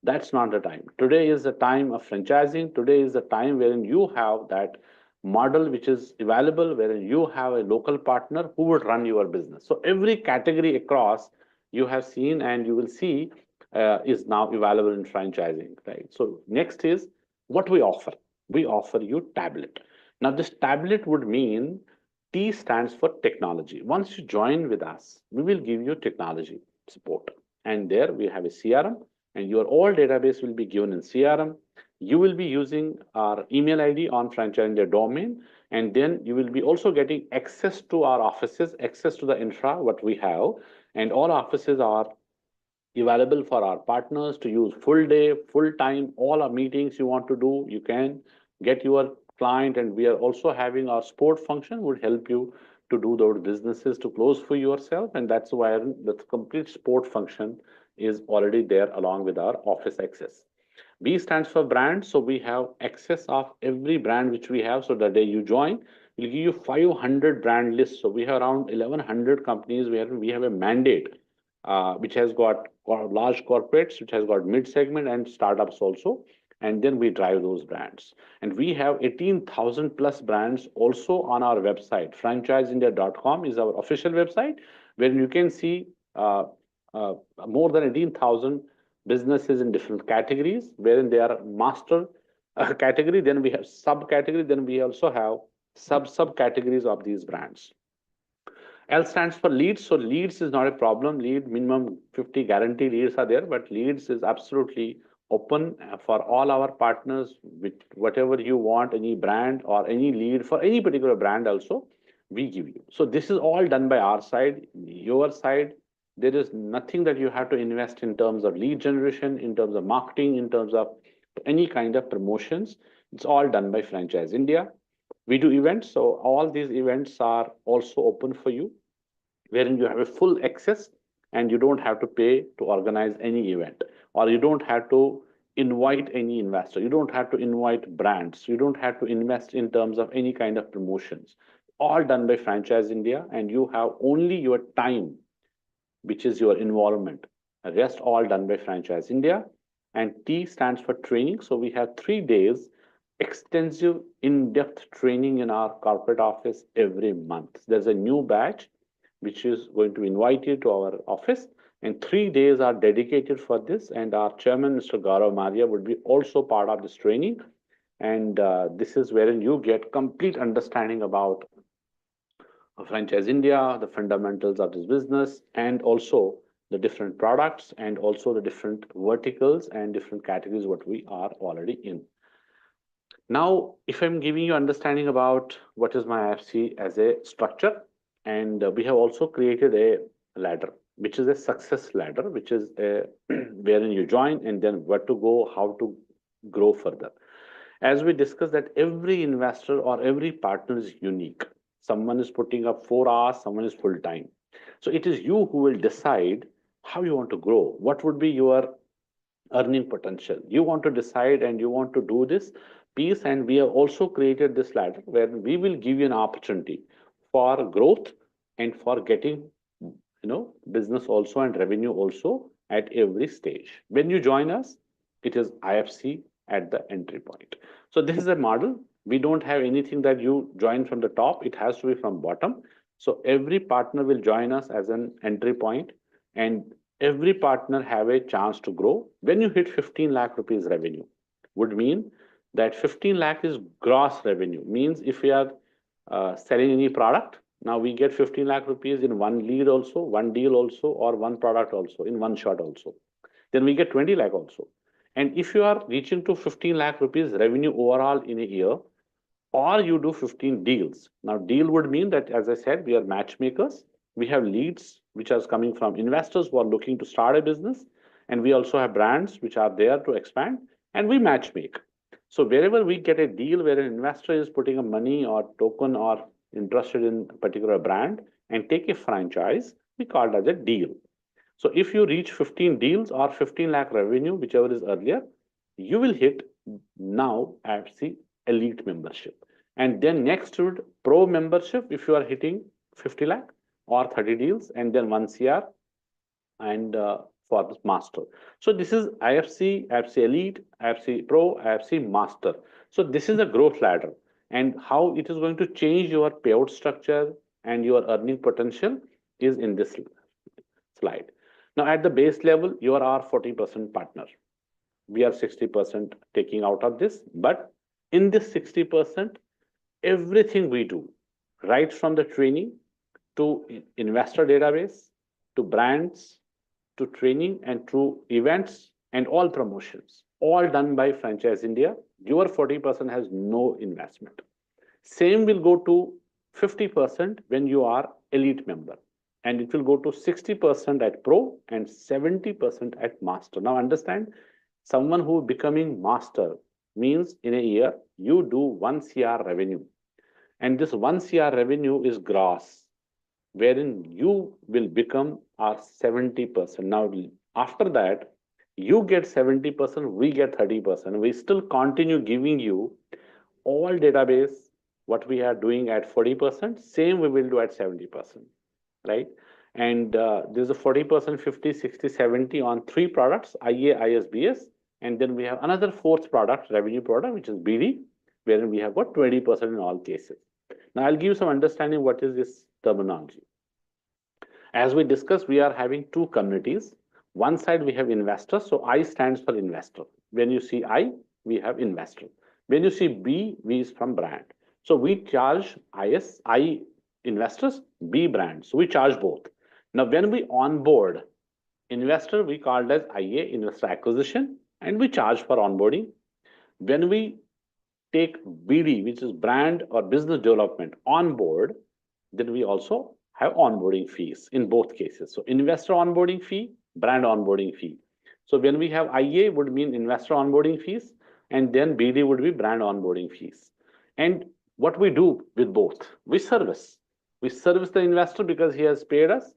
That's not the time. Today is the time of franchising. Today is the time wherein you have that model which is available, wherein you have a local partner who would run your business. So every category across you have seen and you will see is now available in franchising, right? So next is what we offer. We offer you tablet. Now this tablet would mean T stands for technology. Once you join with us, we will give you technology support. And there we have a CRM, and your all database will be given in CRM. You will be using our email ID on franchising domain. And then you will be also getting access to our offices, access to the infra, what we have. And all offices are available for our partners to use full day, full time, all our meetings you want to do, you can get your client. And we are also having our support function would help you to do those businesses to close for yourself. And that's why the complete support function is already there along with our office access. B stands for brand. So we have access of every brand which we have. So the day you join, we'll give you 500 brand lists. So we have around 1100 companies where we have a mandate, which has got large corporates, which has got mid segment and startups also. And then we drive those brands. And we have 18,000 plus brands also on our website. Franchiseindia.com is our official website where you can see more than 18,000 businesses in different categories, wherein they are master category. Then we have subcategory. Then we also have subcategories of these brands. L stands for leads. So leads is not a problem. Lead minimum 50 guarantee leads are there, but leads is absolutely open for all our partners with whatever you want, any brand or any lead for any particular brand also, we give you. So this is all done by our side, your side. There is nothing that you have to invest in terms of lead generation, in terms of marketing, in terms of any kind of promotions. It's all done by Franchise India. We do events, so all these events are also open for you, wherein you have a full access and you don't have to pay to organize any event, or you don't have to invite any investor, you don't have to invite brands, you don't have to invest in terms of any kind of promotions. All done by Franchise India, and you have only your time, which is your involvement. The rest all done by Franchise India. And T stands for training. So we have 3 days extensive in-depth training in our corporate office every month. There's a new batch which is going to invite you to our office, and 3 days are dedicated for this. And our chairman, Mr. Gaurav Maria, would be also part of this training. And this is wherein you get complete understanding about Franchise India, the fundamentals of this business, and also the different products, and also the different verticals and different categories what we are already in. Now, if I'm giving you understanding about what is my IFC as a structure, and we have also created a ladder, which is a success ladder, which is wherein you join and then where to go, how to grow further. As we discussed that every investor or every partner is unique. Someone is putting up 4 hours, someone is full time. So it is you who will decide how you want to grow. What would be your earning potential? You want to decide and you want to do this piece. And we have also created this ladder where we will give you an opportunity for growth and for getting, business also and revenue also at every stage. When you join us, it is IFC at the entry point. So this is a model. We don't have anything that you join from the top. It has to be from bottom. So every partner will join us as an entry point, and every partner have a chance to grow. When you hit 15 lakh rupees revenue, would mean that 15 lakh is gross revenue. Means if we are selling any product, now we get 15 lakh rupees in one lead also, one deal also, or one product also, in one shot also. Then we get 20 lakh also. And if you are reaching to 15 lakh rupees revenue overall in a year, or you do 15 deals. Now, deal would mean that, as I said, we are matchmakers. We have leads which are coming from investors who are looking to start a business. And we also have brands which are there to expand, and we matchmake. So wherever we get a deal where an investor is putting a money or token or interested in a particular brand and take a franchise, we call it as a deal. So if you reach 15 deals or 15 lakh revenue, whichever is earlier, you will hit now IFC elite membership. And then next to it, pro membership, if you are hitting 50 lakh or 30 deals, and then 1 CR, and for this master. So this is IFC, IFC elite, IFC pro, IFC master. So this is a growth ladder, and how it is going to change your payout structure and your earning potential is in this slide. Now at the base level, you are our 40% partner. We are 60% taking out of this, but in this 60%, everything we do, right from the training to investor database, to brands, to training, and to events and all promotions, all done by Franchise India. Your 40% has no investment. Same will go to 50% when you are elite member. And it will go to 60% at pro and 70% at master. Now understand, someone who becoming master means in a year, you do 1 CR revenue. And this 1 CR revenue is gross, wherein you will become our 70%. Now, after that, you get 70%, we get 30%. We still continue giving you all database, what we are doing at 40%, same we will do at 70%, right? And there's a 40%, 50, 60, 70 on 3 products, IA, IS, BS. And then we have another 4th product, revenue product, which is BD, wherein we have got 20% in all cases. Now, I'll give you some understanding what is this terminology. As we discussed, we are having 2 communities. One side we have investors, so I stands for investor. When you see I, we have investor. When you see B, V is from brand. So we charge I investors, B brands. So we charge both. Now, when we onboard investor, we call it as IA, investor acquisition, and we charge for onboarding. When we take BD, which is brand or business development, on board, then we also have onboarding fees in both cases. So investor onboarding fee, brand onboarding fee. So when we have IA would mean investor onboarding fees, and then BD would be brand onboarding fees. And what we do with both, we service. We service the investor because he has paid us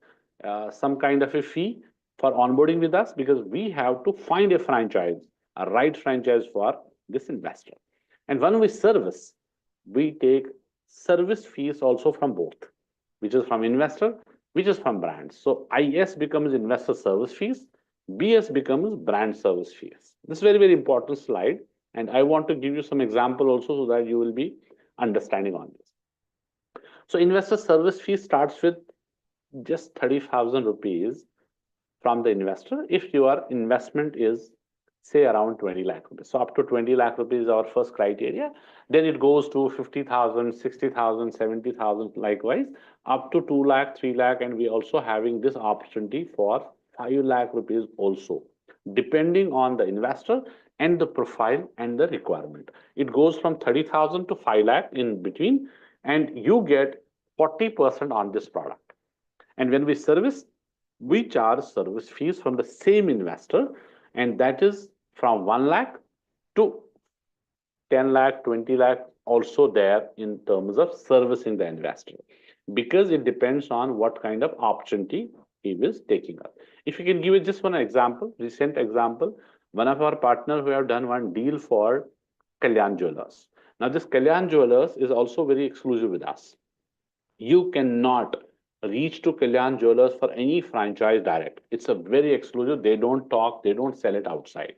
some kind of a fee for onboarding with us, because we have to find a franchise, a right franchise for this investor. And when we service, we take service fees also from both, which is from investor, which is from brand. So IS becomes investor service fees, BS becomes brand service fees. This is very, very important slide. And I want to give you some example also so that you will be understanding on this. So investor service fee starts with just 30,000 rupees from the investor if your investment is, say, around 20 lakh rupees. So up to 20 lakh rupees is our first criteria. Then it goes to 50,000, 60,000, 70,000, likewise, up to 2 lakh, 3 lakh, and we also having this opportunity for 5 lakh rupees also, depending on the investor and the profile and the requirement. It goes from 30,000 to 5 lakh in between, and you get 40% on this product. And when we service, we charge service fees from the same investor, and that is from 1 lakh to 10 lakh, 20 lakh, also there in terms of servicing the investor, because it depends on what kind of opportunity he is taking up. If you can give it just one example, recent example, one of our partners who have done one deal for Kalyan Jewelers. Now, this Kalyan Jewelers is also very exclusive with us. You cannot reach to Kalyan Jewelers for any franchise direct. It's a very exclusive. They don't talk, they don't sell it outside.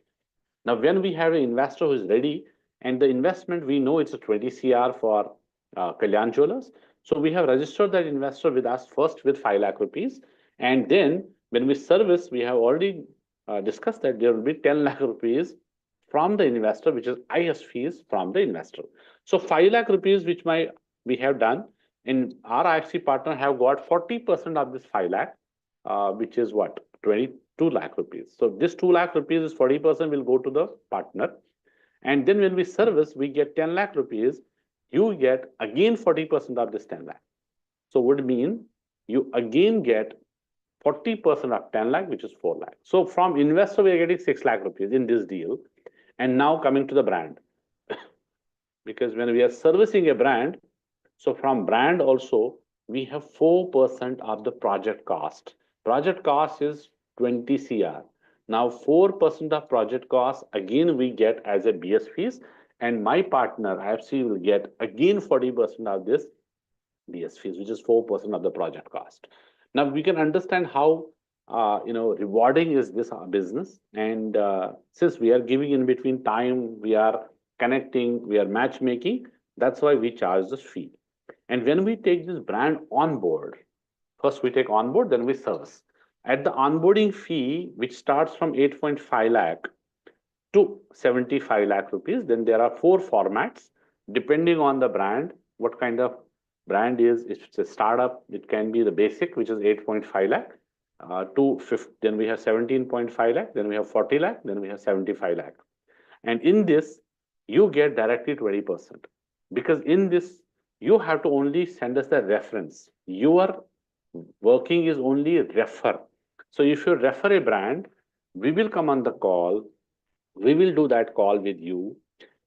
Now, when we have an investor who is ready, and the investment, we know it's a 20 CR for Kalyan Jewelers. So we have registered that investor with us first with 5 lakh rupees. And then when we service, we have already discussed that there will be 10 lakh rupees from the investor, which is IS fees from the investor. So 5 lakh rupees, which we have done, in our IFC partner have got 40% of this 5 lakh, which is what, 22 lakh rupees. So this 2 lakh rupees is 40% will go to the partner. And then when we service, we get 10 lakh rupees, you get again 40% of this 10 lakh. So would mean you again get 40% of 10 lakh, which is 4 lakh. So from investor, we are getting 6 lakh rupees in this deal. And now coming to the brand, because when we are servicing a brand, so from brand also, we have 4% of the project cost. Project cost is 20 CR. Now 4% of project cost, again, we get as a BS fees, and my partner, IFC, will get again 40% of this BS fees, which is 4% of the project cost. Now we can understand how rewarding is this business, and since we are giving in between time, we are connecting, we are matchmaking, that's why we charge this fee. And when we take this brand on board, first we take on board, then we service. At the onboarding fee, which starts from 8.5 lakh to 75 lakh rupees, then there are 4 formats, depending on the brand, what kind of brand is. If it's a startup, it can be the basic, which is 8.5 lakh, to 50, then we have 17.5 lakh, then we have 40 lakh, then we have 75 lakh. And in this, you get directly 20%. Because in this you have to only send us the reference. Your working is only refer. So if you refer a brand, we will come on the call, we will do that call with you,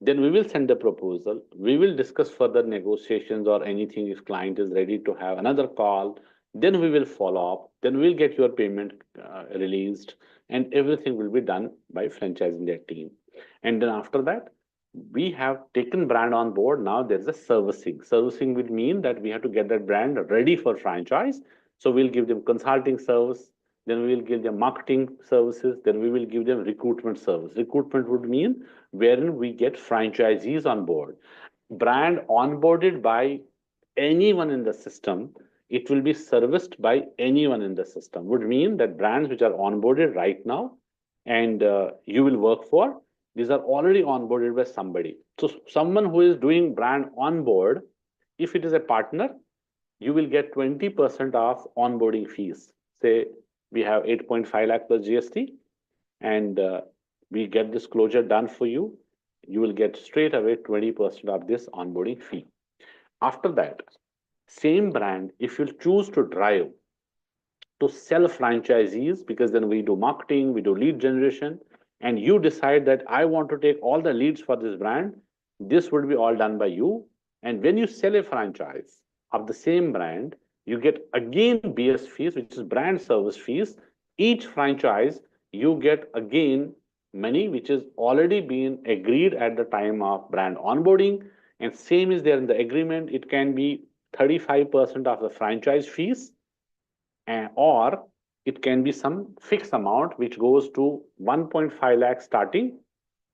then we will send the proposal, we will discuss further negotiations or anything if client is ready to have another call, then we will follow up, then we will get your payment released, and everything will be done by franchising their team. And then after that, we have taken brand on board. Now there's a servicing will mean that we have to get that brand ready for franchise. So we'll give them consulting service, then we will give them marketing services, then we will give them recruitment service. Recruitment would mean wherein we get franchisees on board. Brand onboarded by anyone in the system, it will be serviced by anyone in the system. Would mean that brands which are onboarded right now and you will work for, these are already onboarded by somebody. So someone who is doing brand onboard, if it is a partner, you will get 20% of onboarding fees. Say we have 8.5 lakh plus GST, and we get this closure done for you. You will get straight away 20% of this onboarding fee. After that, same brand, if you choose to drive to sell franchisees, because then we do marketing, we do lead generation, and you decide that I want to take all the leads for this brand, this would be all done by you. And when you sell a franchise of the same brand, you get again BS fees, which is brand service fees. Each franchise, you get again money, which is already been agreed at the time of brand onboarding. And same is there in the agreement. It can be 35% of the franchise fees, or it can be some fixed amount which goes to 1.5 lakh starting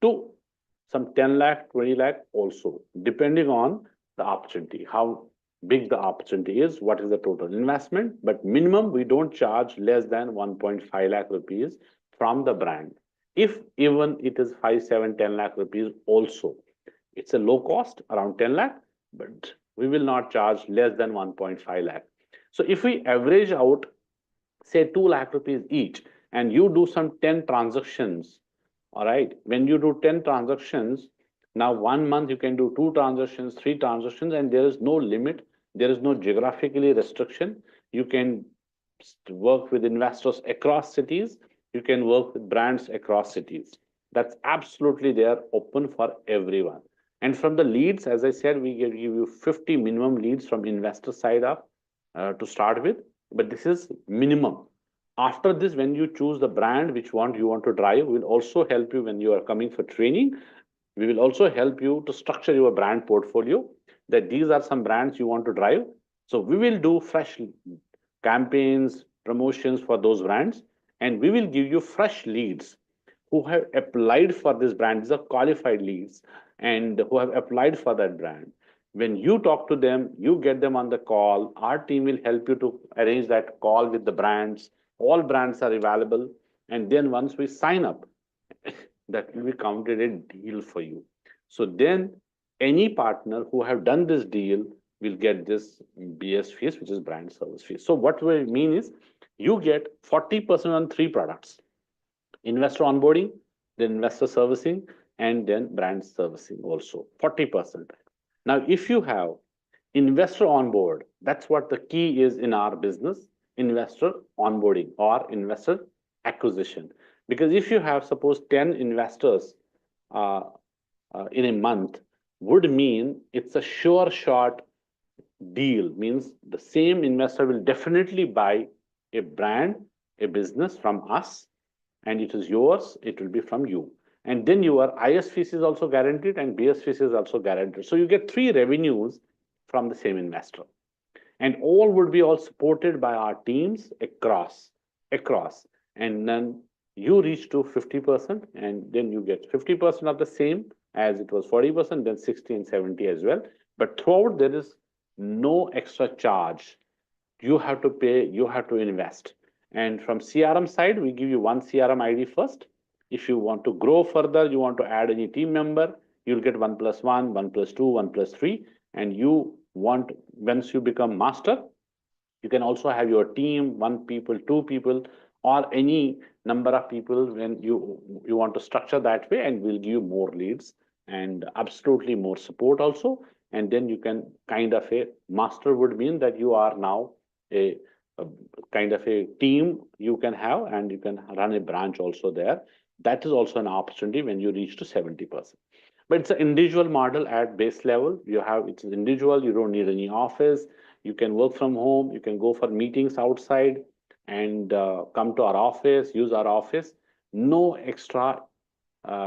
to some 10 lakh, 20 lakh also, depending on the opportunity, how big the opportunity is, what is the total investment. But minimum, we don't charge less than 1.5 lakh rupees from the brand. If even it is 5, 7, 10 lakh rupees also, it's a low cost, around 10 lakh, but we will not charge less than 1.5 lakh. So if we average out, say 2 lakh rupees each, and you do some 10 transactions, all right, when you do 10 transactions, now 1 month you can do 2 transactions, 3 transactions, and there is no limit, there is no geographically restriction. You can work with investors across cities, you can work with brands across cities. That's absolutely there, open for everyone. And from the leads, as I said, we give you 50 minimum leads from investor side up to start with, but this is minimum. After this, when you choose the brand which you want to drive, we'll also help you when you are coming for training. We will also help you to structure your brand portfolio, that these are some brands you want to drive. So we will do fresh campaigns, promotions for those brands, and we will give you fresh leads who have applied for this brand. These are qualified leads and who have applied for that brand. When you talk to them, you get them on the call. Our team will help you to arrange that call with the brands. All brands are available. And then once we sign up, that will be counted a deal for you. So then any partner who have done this deal will get this BS fees, which is brand service fees. So what we mean is you get 40% on 3 products: investor onboarding, then investor servicing, and then brand servicing also, 40%. Now, if you have investor on board, that's what the key is in our business, investor onboarding or investor acquisition. Because if you have, suppose, 10 investors in a month, would mean it's a sure shot deal, means the same investor will definitely buy a brand, a business from us, and it is yours, it will be from you. And then your IS fees is also guaranteed and BS fees is also guaranteed. So you get 3 revenues from the same investor. And all would be all supported by our teams across. And then you reach to 50%, and then you get 50% of the same as it was 40%, then 60 and 70 as well. But throughout, there is no extra charge. You have to pay, you have to invest. And from CRM side, we give you 1 CRM ID first. If you want to grow further, you want to add any team member, you'll get 1 + 1, 1 + 2, 1 + 3. And you want, once you become master, you can also have your team, 1 people, 2 people, or any number of people when you want to structure that way, and we'll give you more leads and absolutely more support also. and then you can kind of a master would mean that you are now a kind of a team you can have, and you can run a branch also there. That is also an opportunity when you reach to 70%. But it's an individual model at base level. It's individual, you don't need any office. You can work from home, you can go for meetings outside and come to our office, use our office. No extra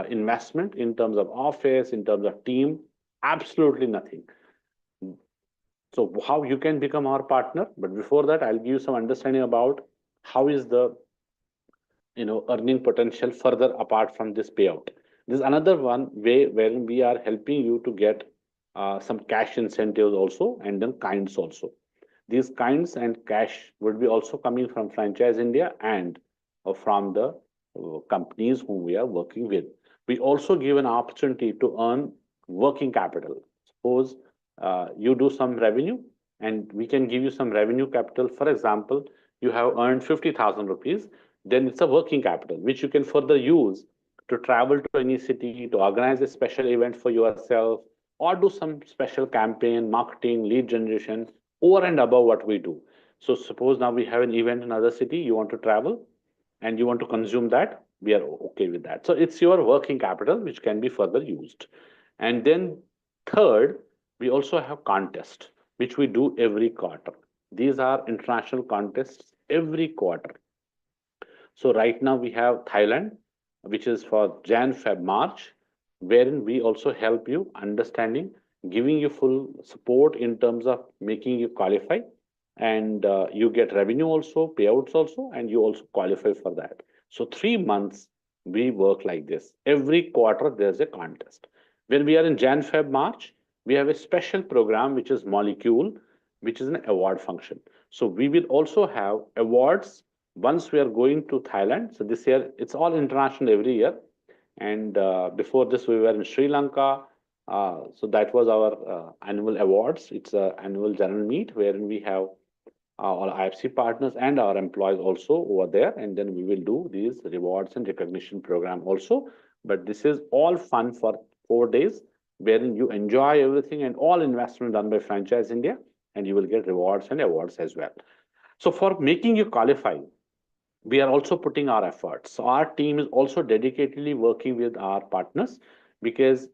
investment in terms of office, in terms of team, absolutely nothing. So how you can become our partner, but before that, I'll give you some understanding about how is the earning potential further apart from this payout. This is another one way wherein we are helping you to get some cash incentives also, and then kinds also. These kinds and cash would be also coming from Franchise India and from the companies whom we are working with. We also give an opportunity to earn working capital. Suppose you do some revenue, and we can give you some revenue capital. For example, you have earned 50,000 rupees, then it's a working capital, which you can further use to travel to any city, to organize a special event for yourself, or do some special campaign, marketing, lead generation, over and above what we do. So suppose now we have an event in another city, you want to travel and you want to consume that, we are okay with that. So it's your working capital, which can be further used. And then third, we also have contest, which we do every quarter. These are international contests every quarter. So right now we have Thailand, which is for Jan, Feb, March, wherein we also help you understanding, giving you full support in terms of making you qualify, and you get revenue also, payouts also, and you also qualify for that. So 3 months we work like this. Every quarter there's a contest. When we are in Jan, Feb, March, we have a special program which is Molecule, which is an award function. So we will also have awards once we are going to Thailand. So this year, it's all international every year. And before this, we were in Sri Lanka. So that was our annual awards. It's an annual general meet wherein we have our IFC partners and our employees also over there. And then we will do these rewards and recognition program also. But this is all fun for 4 days, wherein you enjoy everything and all investment done by Franchise India, and you will get rewards and awards as well. So for making you qualify, we are also putting our efforts. So our team is also dedicatedly working with our partners, because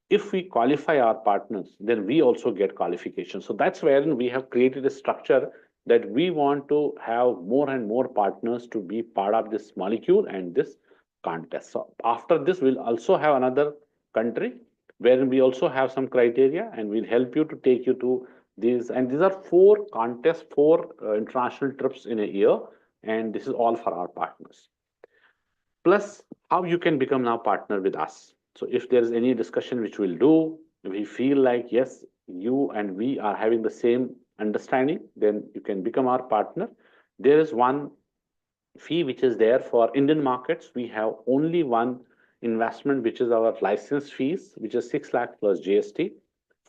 if we qualify our partners, then we also get qualification. So that's wherein we have created a structure that we want to have more and more partners to be part of this molecule and this contest. So after this, we'll also have another country wherein we also have some criteria, and we'll help you to take you to these. And these are 4 contests, 4 international trips in a year, and this is all for our partners. Plus, how you can become now partner with us. So if there is any discussion which we'll do, we feel like, yes, you and we are having the same understanding, then you can become our partner. There is one fee which is there for Indian markets. We have only one investment, which is our license fees, which is 6 lakh plus GST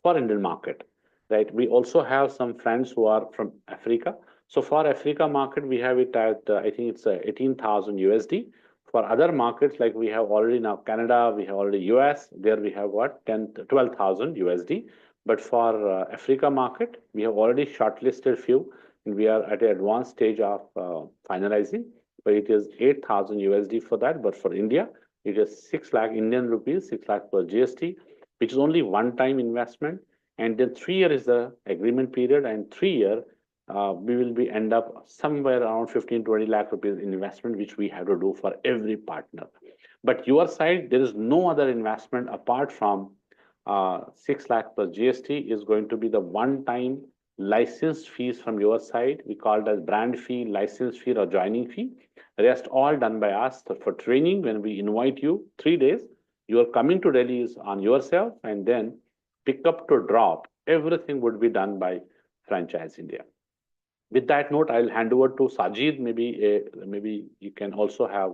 for Indian market, right? We also have some friends who are from Africa. So for Africa market, we have it at, I think it's 18,000 USD. For other markets, like we have already now Canada, we have already US, there we have what, 12,000 USD. But for Africa market, we have already shortlisted few, and we are at an advanced stage of finalizing, but it is 8,000 USD for that. But for India, it is 6 lakh Indian rupees, 6 lakh per GST, which is only one-time investment. And then 3 years is the agreement period, and 3 year, we will be end up somewhere around 15-20 lakh rupees investment, which we have to do for every partner. But your side, there is no other investment apart from 6 lakh plus GST is going to be the one-time license fees from your side. We call it as brand fee, license fee, or joining fee. Rest all done by us. So for training, when we invite you 3 days, you are coming to Delhi is on yourself, and then pick up to drop, everything would be done by Franchise India. With that note, I'll hand over to Sajid. Maybe you can also have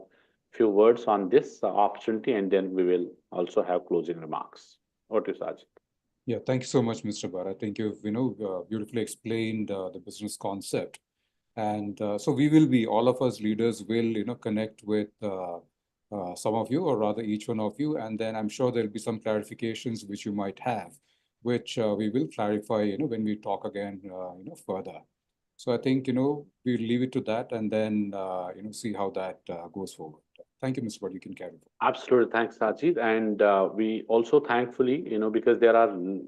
few words on this opportunity, and then we will also have closing remarks. Over to Sajid. Yeah, thank you so much, Mr. Bar. I think you've beautifully explained the business concept, and so we will be, all of us leaders will connect with some of you, or rather each one of you, and then I'm sure there'll be some clarifications which you might have which we will clarify, when we talk again, further. So I think, we'll leave it to that and then, see how that goes forward. Thank you, Mr. Bhatt. You can carry on. Absolutely. Thanks, Sajid. And we also thankfully, because there are a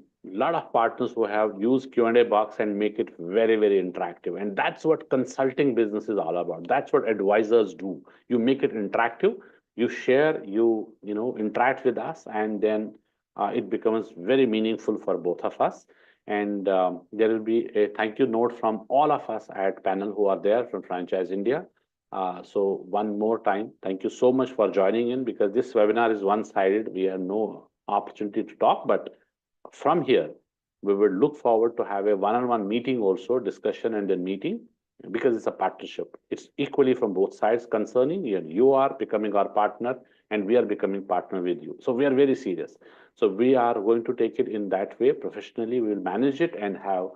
lot of partners who have used Q&A box and make it very, very interactive. And that's what consulting business is all about. That's what advisors do. You make it interactive, you share, interact with us, and then it becomes very meaningful for both of us. And there will be a thank you note from all of us at panel who are there from Franchise India. So one more time, thank you so much for joining in, because this webinar is one-sided. We have no opportunity to talk, but from here, we will look forward to have a one-on-one meeting also, discussion and then meeting, because it's a partnership. It's equally from both sides concerning, and you are becoming our partner and we are becoming partner with you. So we are very serious. So we are going to take it in that way professionally. We will manage it and have,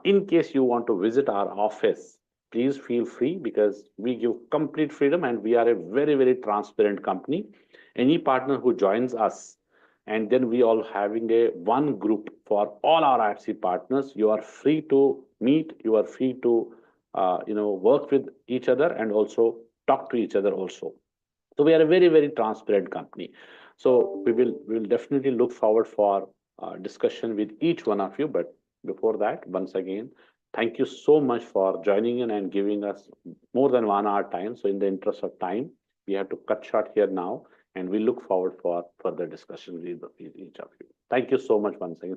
in case you want to visit our office, please feel free, because we give complete freedom and we are a very, very transparent company. Any partner who joins us, and then we all having a one group for all our IFC partners, you are free to meet, you are free to work with each other and also talk to each other also. So we are a very, very transparent company. So we will definitely look forward for discussion with each one of you. But before that, once again, thank you so much for joining in and giving us more than 1 hour time. So in the interest of time, we have to cut short here now, and we look forward for further discussion with each of you. Thank you so much once again.